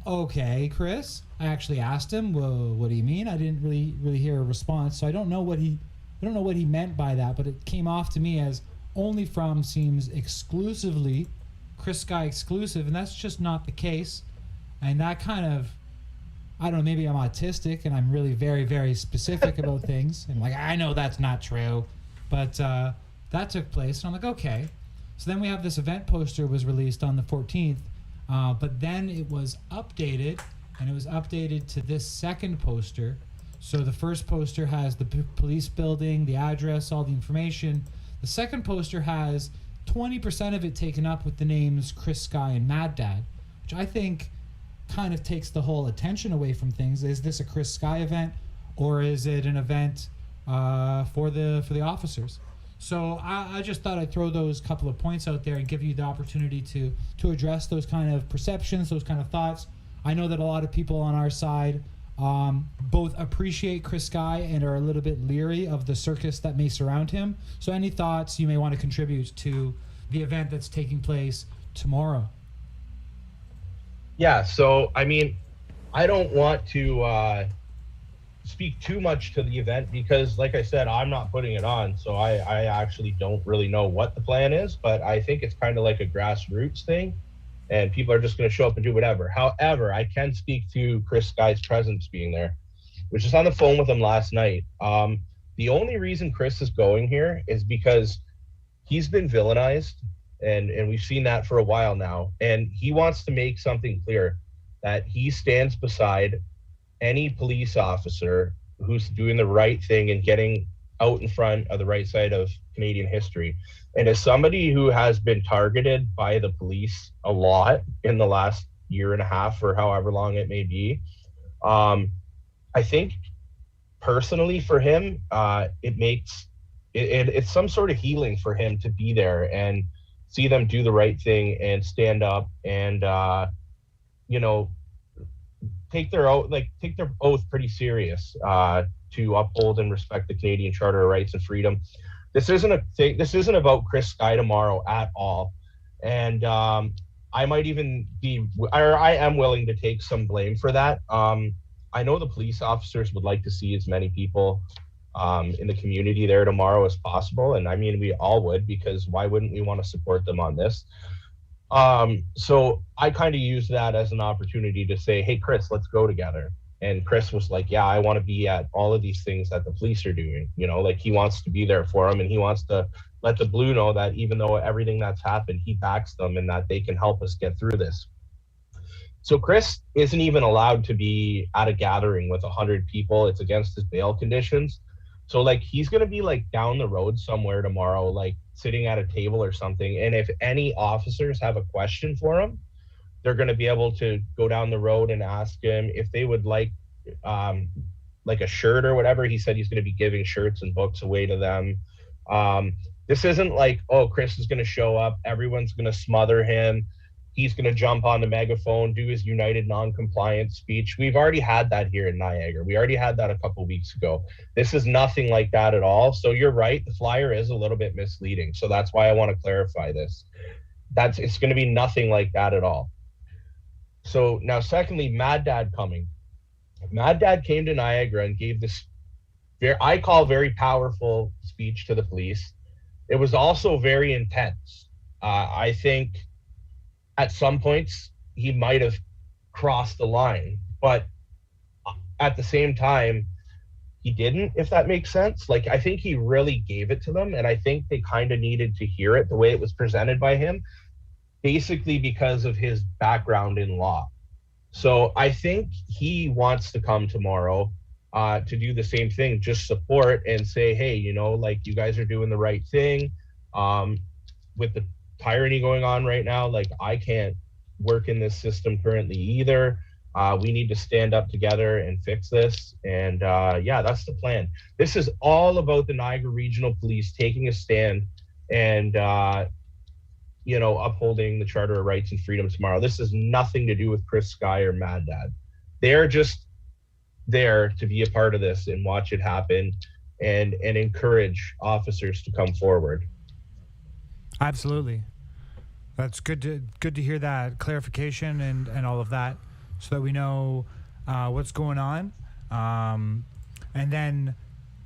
Okay, Chris. I actually asked him, well, what do you mean? I didn't really hear a response, so I don't know what he meant by that, but it came off to me as only from seems exclusively Chris Sky exclusive, and that's just not the case. And that kind of, I don't know, maybe I'm autistic and I'm really very, very specific about things. And like, I know that's not true, but that took place. And I'm like, okay. So then we have this event poster was released on the 14th, but then it was updated, and it was updated to this second poster. So the first poster has the police building, the address, all the information. The second poster has 20% of it taken up with the names Chris Sky and Mad Dad, which I think kind of takes the whole attention away from things. Is this a Chris Sky event, or is it an event for the officers? So I just thought I'd throw those couple of points out there and give you the opportunity to address those kind of perceptions, those kind of thoughts. I know that a lot of people on our side both appreciate Chris Sky and are a little bit leery of the circus that may surround him. So any thoughts you may want to contribute to the event that's taking place tomorrow? Yeah, so I mean, I don't want to speak too much to the event because, like I said, I'm not putting it on, so I actually don't really know what the plan is, but I think it's kind of like a grassroots thing, and people are just going to show up and do whatever. However, I can speak to Chris Sky's presence being there, which is on the phone with him last night. The only reason Chris is going here is because he's been villainized, and we've seen that for a while now, and he wants to make something clear that he stands beside any police officer who's doing the right thing and getting out in front of the right side of Canadian history. And as somebody who has been targeted by the police a lot in the last year and a half or however long it may be, I think personally for him, it's some sort of healing for him to be there and see them do the right thing and stand up and, take their oath pretty serious to uphold and respect the Canadian Charter of Rights and Freedom. This isn't about Chris Sky tomorrow at all, and I might even I am willing to take some blame for that. I know the police officers would like to see as many people in the community there tomorrow as possible, and I mean we all would, because why wouldn't we want to support them on this? So I kind of used that as an opportunity to say, hey, Chris, let's go together. And Chris was like, yeah, I want to be at all of these things that the police are doing. Like he wants to be there for them, and he wants to let the Blue know that even though everything that's happened, he backs them and that they can help us get through this. So Chris isn't even allowed to be at a gathering with 100 people. It's against his bail conditions. So like he's going to be like down the road somewhere tomorrow, like sitting at a table or something. And if any officers have a question for him, they're going to be able to go down the road and ask him if they would like a shirt or whatever. He said he's going to be giving shirts and books away to them. This isn't like, oh, Chris is going to show up, everyone's going to smother him, he's going to jump on the megaphone, do his United Non-Compliance speech. We've already had that here in Niagara. We already had that a couple weeks ago. This is nothing like that at all. So you're right, the flyer is a little bit misleading. So that's why I want to clarify this. It's going to be nothing like that at all. So now secondly, Mad Dad coming. Mad Dad came to Niagara and gave this very powerful speech to the police. It was also very intense. I think at some points he might have crossed the line, but at the same time he didn't, if that makes sense. Like I think he really gave it to them, and I think they kind of needed to hear it the way it was presented by him, basically because of his background in law. So I think he wants to come tomorrow to do the same thing, just support and say, hey, like you guys are doing the right thing. With the tyranny going on right now, like I can't work in this system currently either. We need to stand up together and fix this. And yeah, that's the plan. This is all about the Niagara Regional Police taking a stand and upholding the Charter of Rights and Freedom tomorrow. This has nothing to do with Chris Sky or Mad Dad. They're just there to be a part of this and watch it happen and encourage officers to come forward. Absolutely. That's good to hear that clarification and all of that, so that we know what's going on. And then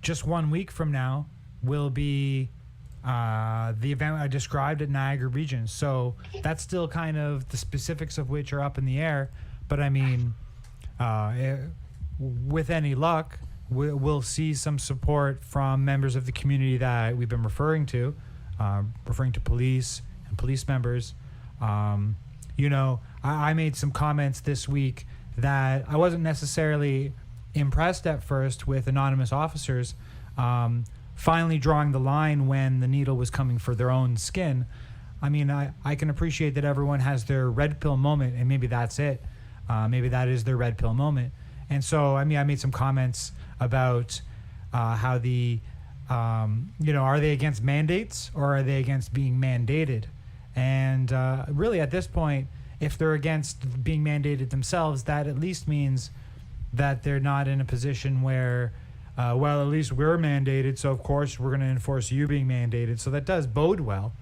just 1 week from now will be the event I described at Niagara Region. So that's still kind of the specifics of which are up in the air. But I mean, with any luck, we'll see some support from members of the community that we've been referring to police and police members. I made some comments this week that I wasn't necessarily impressed at first with anonymous officers finally drawing the line when the needle was coming for their own skin. I mean, I can appreciate that everyone has their red pill moment, and maybe that's it. Maybe that is their red pill moment. And so, I mean, I made some comments about how are they against mandates or are they against being mandated? And really at this point, if they're against being mandated themselves, that at least means that they're not in a position where, well, at least we're mandated, so of course we're going to enforce you being mandated. So that does bode well.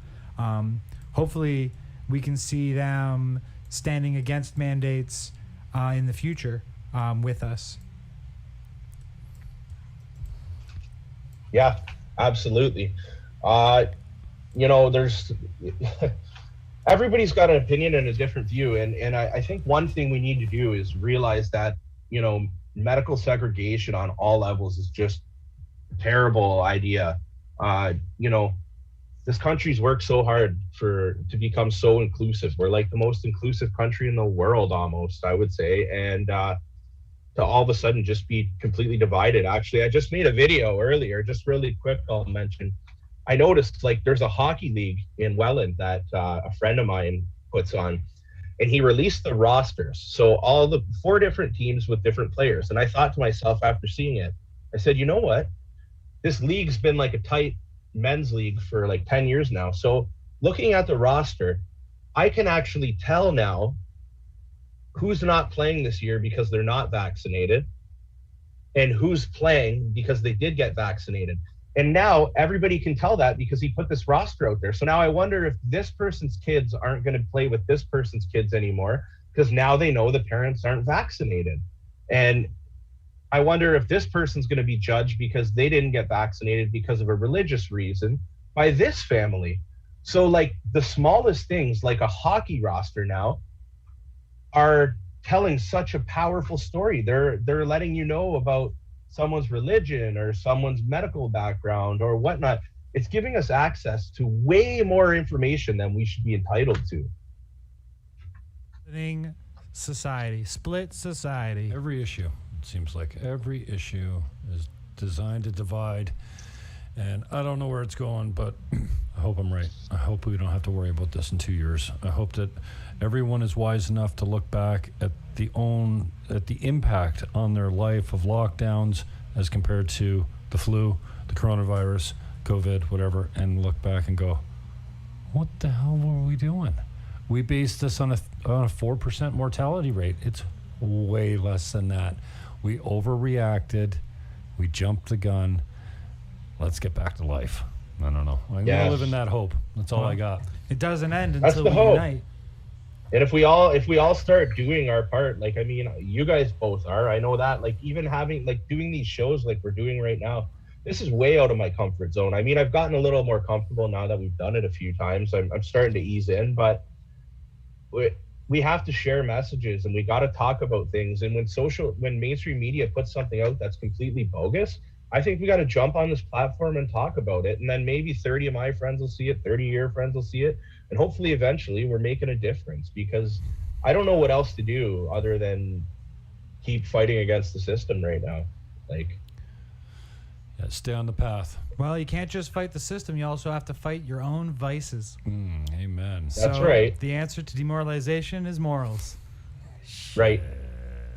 Hopefully we can see them standing against mandates in the future with us. Yeah, absolutely. You know, there's everybody's got an opinion and a different view, and I think one thing we need to do is realize that, you know, medical segregation on all levels is just a terrible idea. You know, this country's worked so hard to become so inclusive. We're like the most inclusive country in the world, almost, I would say, and to all of a sudden just be completely divided. Actually, I just made a video earlier, just really quick, I'll mention. I noticed like there's a hockey league in Welland that a friend of mine puts on, and he released the rosters. So all the 4 different teams with different players. And I thought to myself after seeing it, I said, you know what? This league's been like a tight men's league for like 10 years now. So looking at the roster, I can actually tell now who's not playing this year because they're not vaccinated and who's playing because they did get vaccinated. And now everybody can tell that because he put this roster out there. So now I wonder if this person's kids aren't going to play with this person's kids anymore because now they know the parents aren't vaccinated. And I wonder if this person's going to be judged because they didn't get vaccinated because of a religious reason by this family. So like the smallest things, like a hockey roster now, are telling such a powerful story. They're letting you know about someone's religion or someone's medical background or whatnot. It's giving us access to way more information than we should be entitled to. Split society. Every issue, it seems like every issue is designed to divide. And I don't know where it's going, but I hope I'm right. I hope we don't have to worry about this in 2 years. I hope that everyone is wise enough to look back at the impact on their life of lockdowns as compared to the flu, the coronavirus, COVID, whatever, and look back and go, what the hell were we doing? We based this on a 4% mortality rate. It's way less than that. We overreacted. We jumped the gun. Let's get back to life. I don't know. I'm gonna live in that hope. That's all I got. It doesn't end That's until the we hope. unite. And if we all start doing our part, like, I mean, you guys both are, I know that, like, even having, like, doing these shows like we're doing right now, this is way out of my comfort zone. I mean, I've gotten a little more comfortable now that we've done it a few times. I'm starting to ease in, but we have to share messages and we got to talk about things. And when mainstream media puts something out that's completely bogus, I think we got to jump on this platform and talk about it. And then maybe 30 of my friends will see it, 30 of your friends will see it. And hopefully eventually we're making a difference, because I don't know what else to do other than keep fighting against the system right now. Like, yeah, stay on the path. Well, you can't just fight the system. You also have to fight your own vices. Amen. That's right. The answer to demoralization is morals. Right.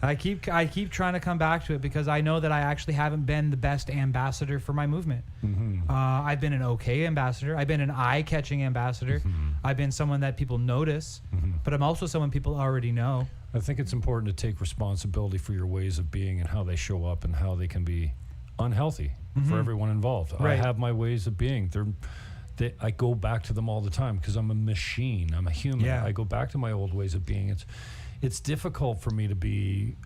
I keep trying to come back to it because I know that I actually haven't been the best ambassador for my movement. I've been an okay ambassador. I've been an eye-catching ambassador. I've been someone that people notice, but I'm also someone people already know. I think it's important to take responsibility for your ways of being and how they show up and how they can be unhealthy for everyone involved. Right. I have my ways of being. I go back to them all the time because I'm a machine. I'm a human. Yeah. I go back to my old ways of being. It's difficult for me to be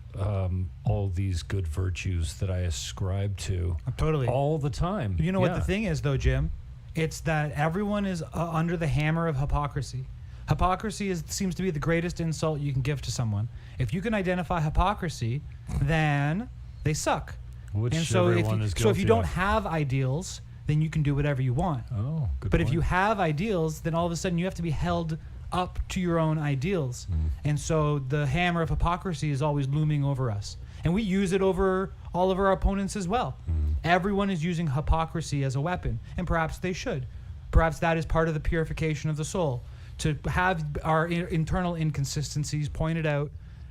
all these good virtues that I ascribe to Totally. all the time. You know what the thing is, though, Jim? It's that everyone is under the hammer of hypocrisy. Hypocrisy seems to be the greatest insult you can give to someone. If you can identify hypocrisy, then they suck. Which and so everyone is guilty if you don't of. have ideals, then you can do whatever you want. Oh, good But point. if you have ideals, then all of a sudden you have to be held up to your own ideals. And so the hammer of hypocrisy is always looming over us. And we use it over all of our opponents as well. Everyone is using hypocrisy as a weapon, and perhaps they should. Perhaps that is part of the purification of the soul, to have our internal inconsistencies pointed out,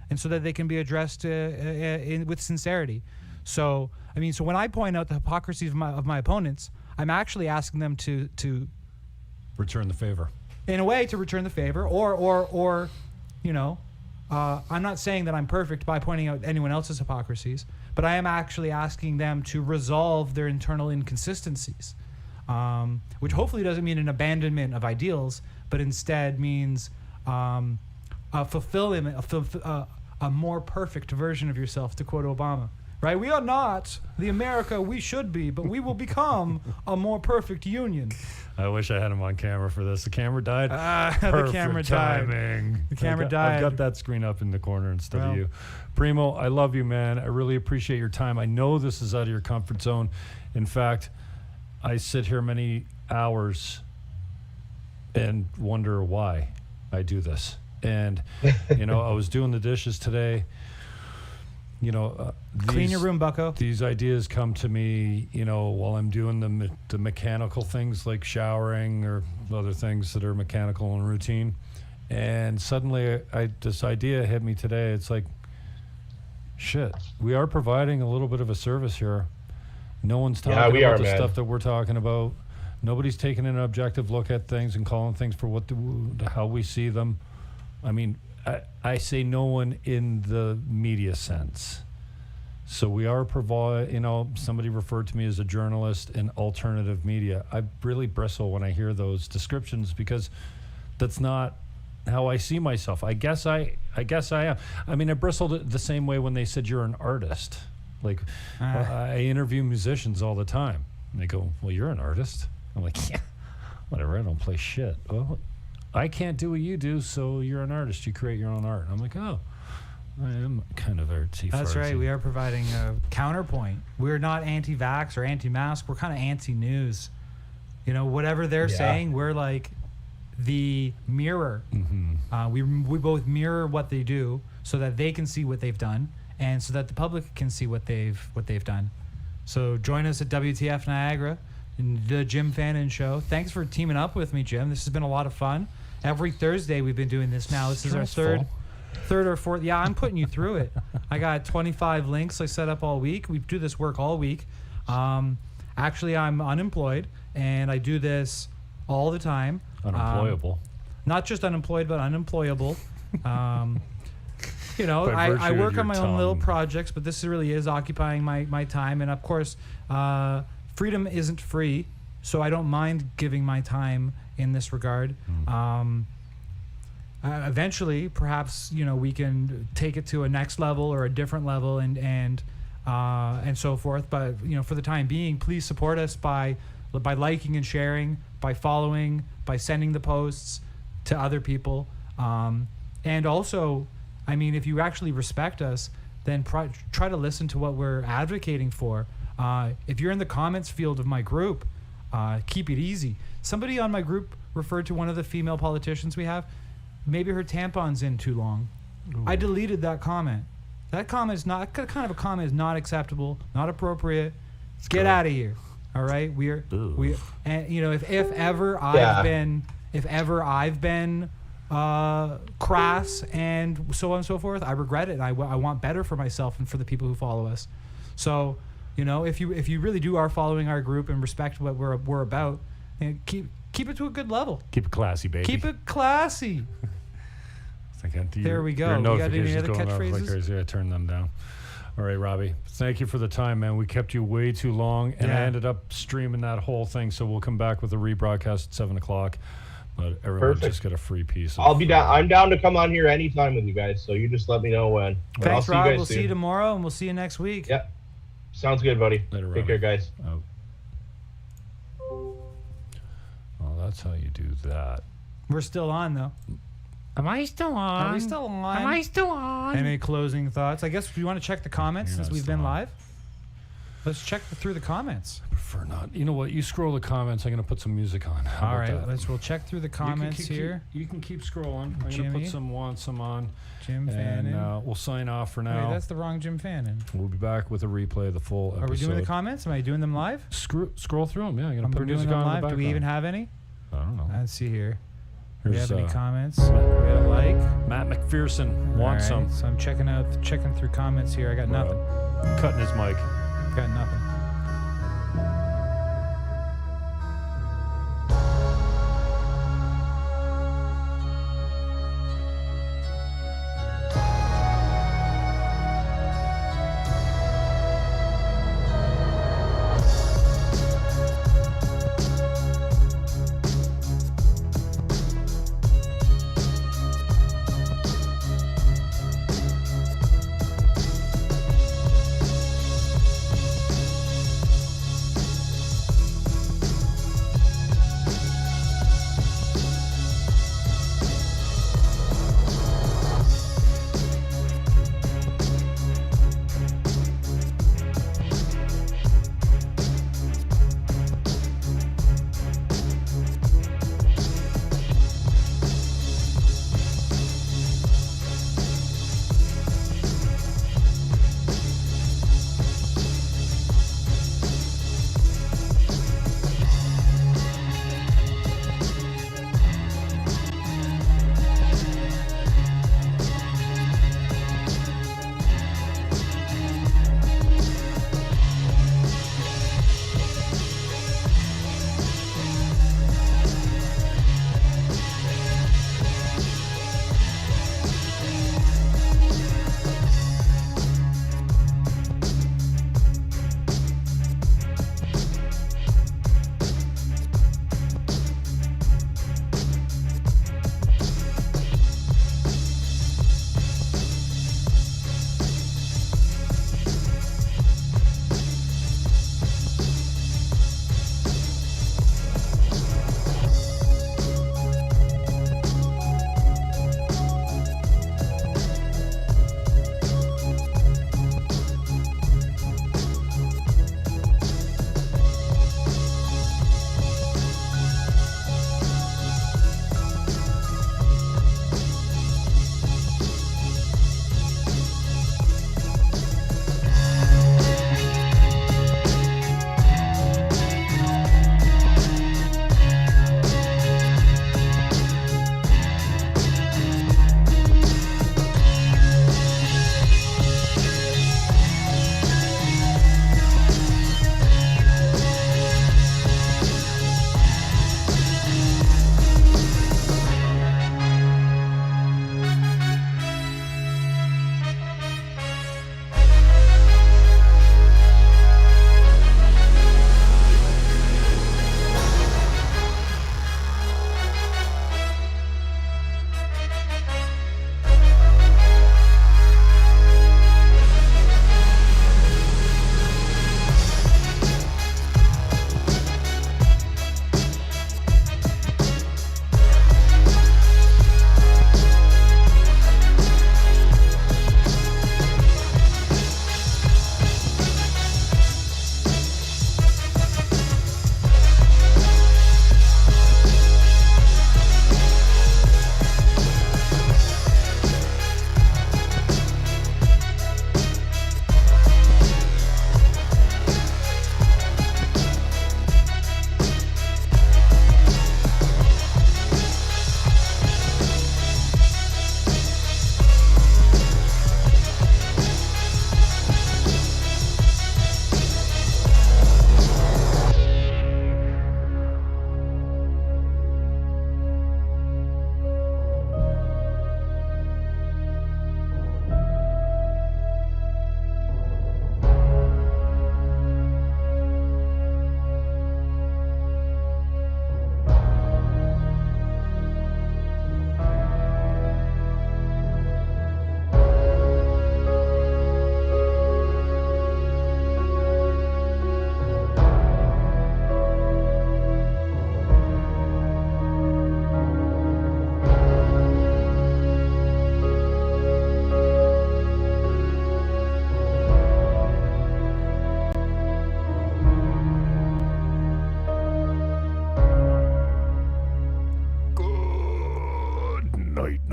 and so that they can be addressed with sincerity. So, I mean, so when I point out the hypocrisy of my opponents, I'm actually asking them to return the favor. In a way, to return the favor, or you know, I'm not saying that I'm perfect by pointing out anyone else's hypocrisies, but I am actually asking them to resolve their internal inconsistencies, which hopefully doesn't mean an abandonment of ideals, but instead means a fulfillment, a more perfect version of yourself, to quote Obama. right? We are not the America we should be, but we will become a more perfect union. I wish I had him on camera for this. The camera died. The camera died. Timing. The camera died. I've got that screen up in the corner instead Well. of you. Primo, I love you, man. I really appreciate your time. I know this is out of your comfort zone. In fact, I sit here many hours and wonder why I do this. And, you know, I was doing the dishes today. You know, Clean your room, bucko. These ideas come to me, you know, while I'm doing the mechanical things like showering or other things that are mechanical and routine. And suddenly, this idea hit me today. It's like, shit, we are providing a little bit of a service here. No one's talking about the stuff that we're talking about. Nobody's taking an objective look at things and calling things for how we see them. I mean, I say no one in the media sense. So we are you know, somebody referred to me as a journalist in alternative media. I really bristle when I hear those descriptions because that's not how I see myself. I guess I am. I mean, I bristled the same way when they said you're an artist. Like, I interview musicians all the time. And they go, well, you're an artist. I'm like, yeah, whatever, I don't play shit. Well, I can't do what you do, so you're an artist. You create your own art. And I'm like, oh, I am kind of artsy. That's fartsy. right. We are providing a counterpoint. We're not anti-vax or anti-mask. We're kind of anti-news. You know, whatever they're saying, we're like the mirror. Mm-hmm. We both mirror what they do so that they can see what they've done and so that the public can see what they've done. So join us at WTF Niagara, the Jim Fannin Show. Thanks for teaming up with me, Jim. This has been a lot of fun. Every Thursday we've been doing this now. This is our third or fourth. Yeah, I'm putting you through it. I got 25 links I set up all week. We do this work all week. Actually, I'm unemployed, and I do this all the time. Unemployable. Not just unemployed, but unemployable. You know, I virtue work of on my your own little tongue. projects, but this really is occupying my time. And of course, freedom isn't free, so I don't mind giving my time in this regard. Eventually, perhaps, you know, we can take it to a next level or a different level and so forth. But, you know, for the time being, please support us by liking and sharing, by following, by sending the posts to other people. And also, I mean, if you actually respect us, then try to listen to what we're advocating for. If you're in the comments field of my group, keep it easy. Somebody on my group referred to one of the female politicians we have. Maybe her tampon's in too long. Ooh. I deleted that comment. That comment is not, that kind of a comment is not acceptable, not appropriate. Get out of here. All right, and you know, if ever I've been crass and so on and so forth, I regret it. I want better for myself and for the people who follow us. So, you know, if you really are following our group and respect what we're about, and keep it to a good level. Keep it classy, baby. Keep it classy. There we go. Your You got any notifications other going off like catchphrases? crazy. I turned them down. All right, Robbie. Thank you for the time, man. We kept you way too long, and I ended up streaming that whole thing. So we'll come back with a rebroadcast at 7:00. But everyone just got a free piece. I'll be down. I'm down to come on here anytime with you guys. So you just let me know when. Thanks, Rob. We'll see you tomorrow, and we'll see you next week. Yep. Sounds good, buddy. Later, Take care, guys. Well, that's how you do that. We're still on, though. Am I still on? Are we still on? Am I still on? Any closing thoughts? I guess we want to check the comments since we've been live. Let's check through the comments. I prefer not. You know what? You scroll the comments. I'm going to put some music on. All right. We'll check through the comments here. You can keep scrolling. I'm going to put some on. Jim Fannin. And we'll sign off for now. Wait, that's the wrong Jim Fannin. We'll be back with a replay of the full episode. Are we doing the comments? Am I doing them live? Scroll through them. Yeah, I'm going to put music them on live. in the background. Do we even have any? I don't know. Let's see here. Do Here's, we have any comments? We got a like. Matt McPherson wants some. So I'm checking through comments here. I got nothing. Cutting his mic. Got nothing. night.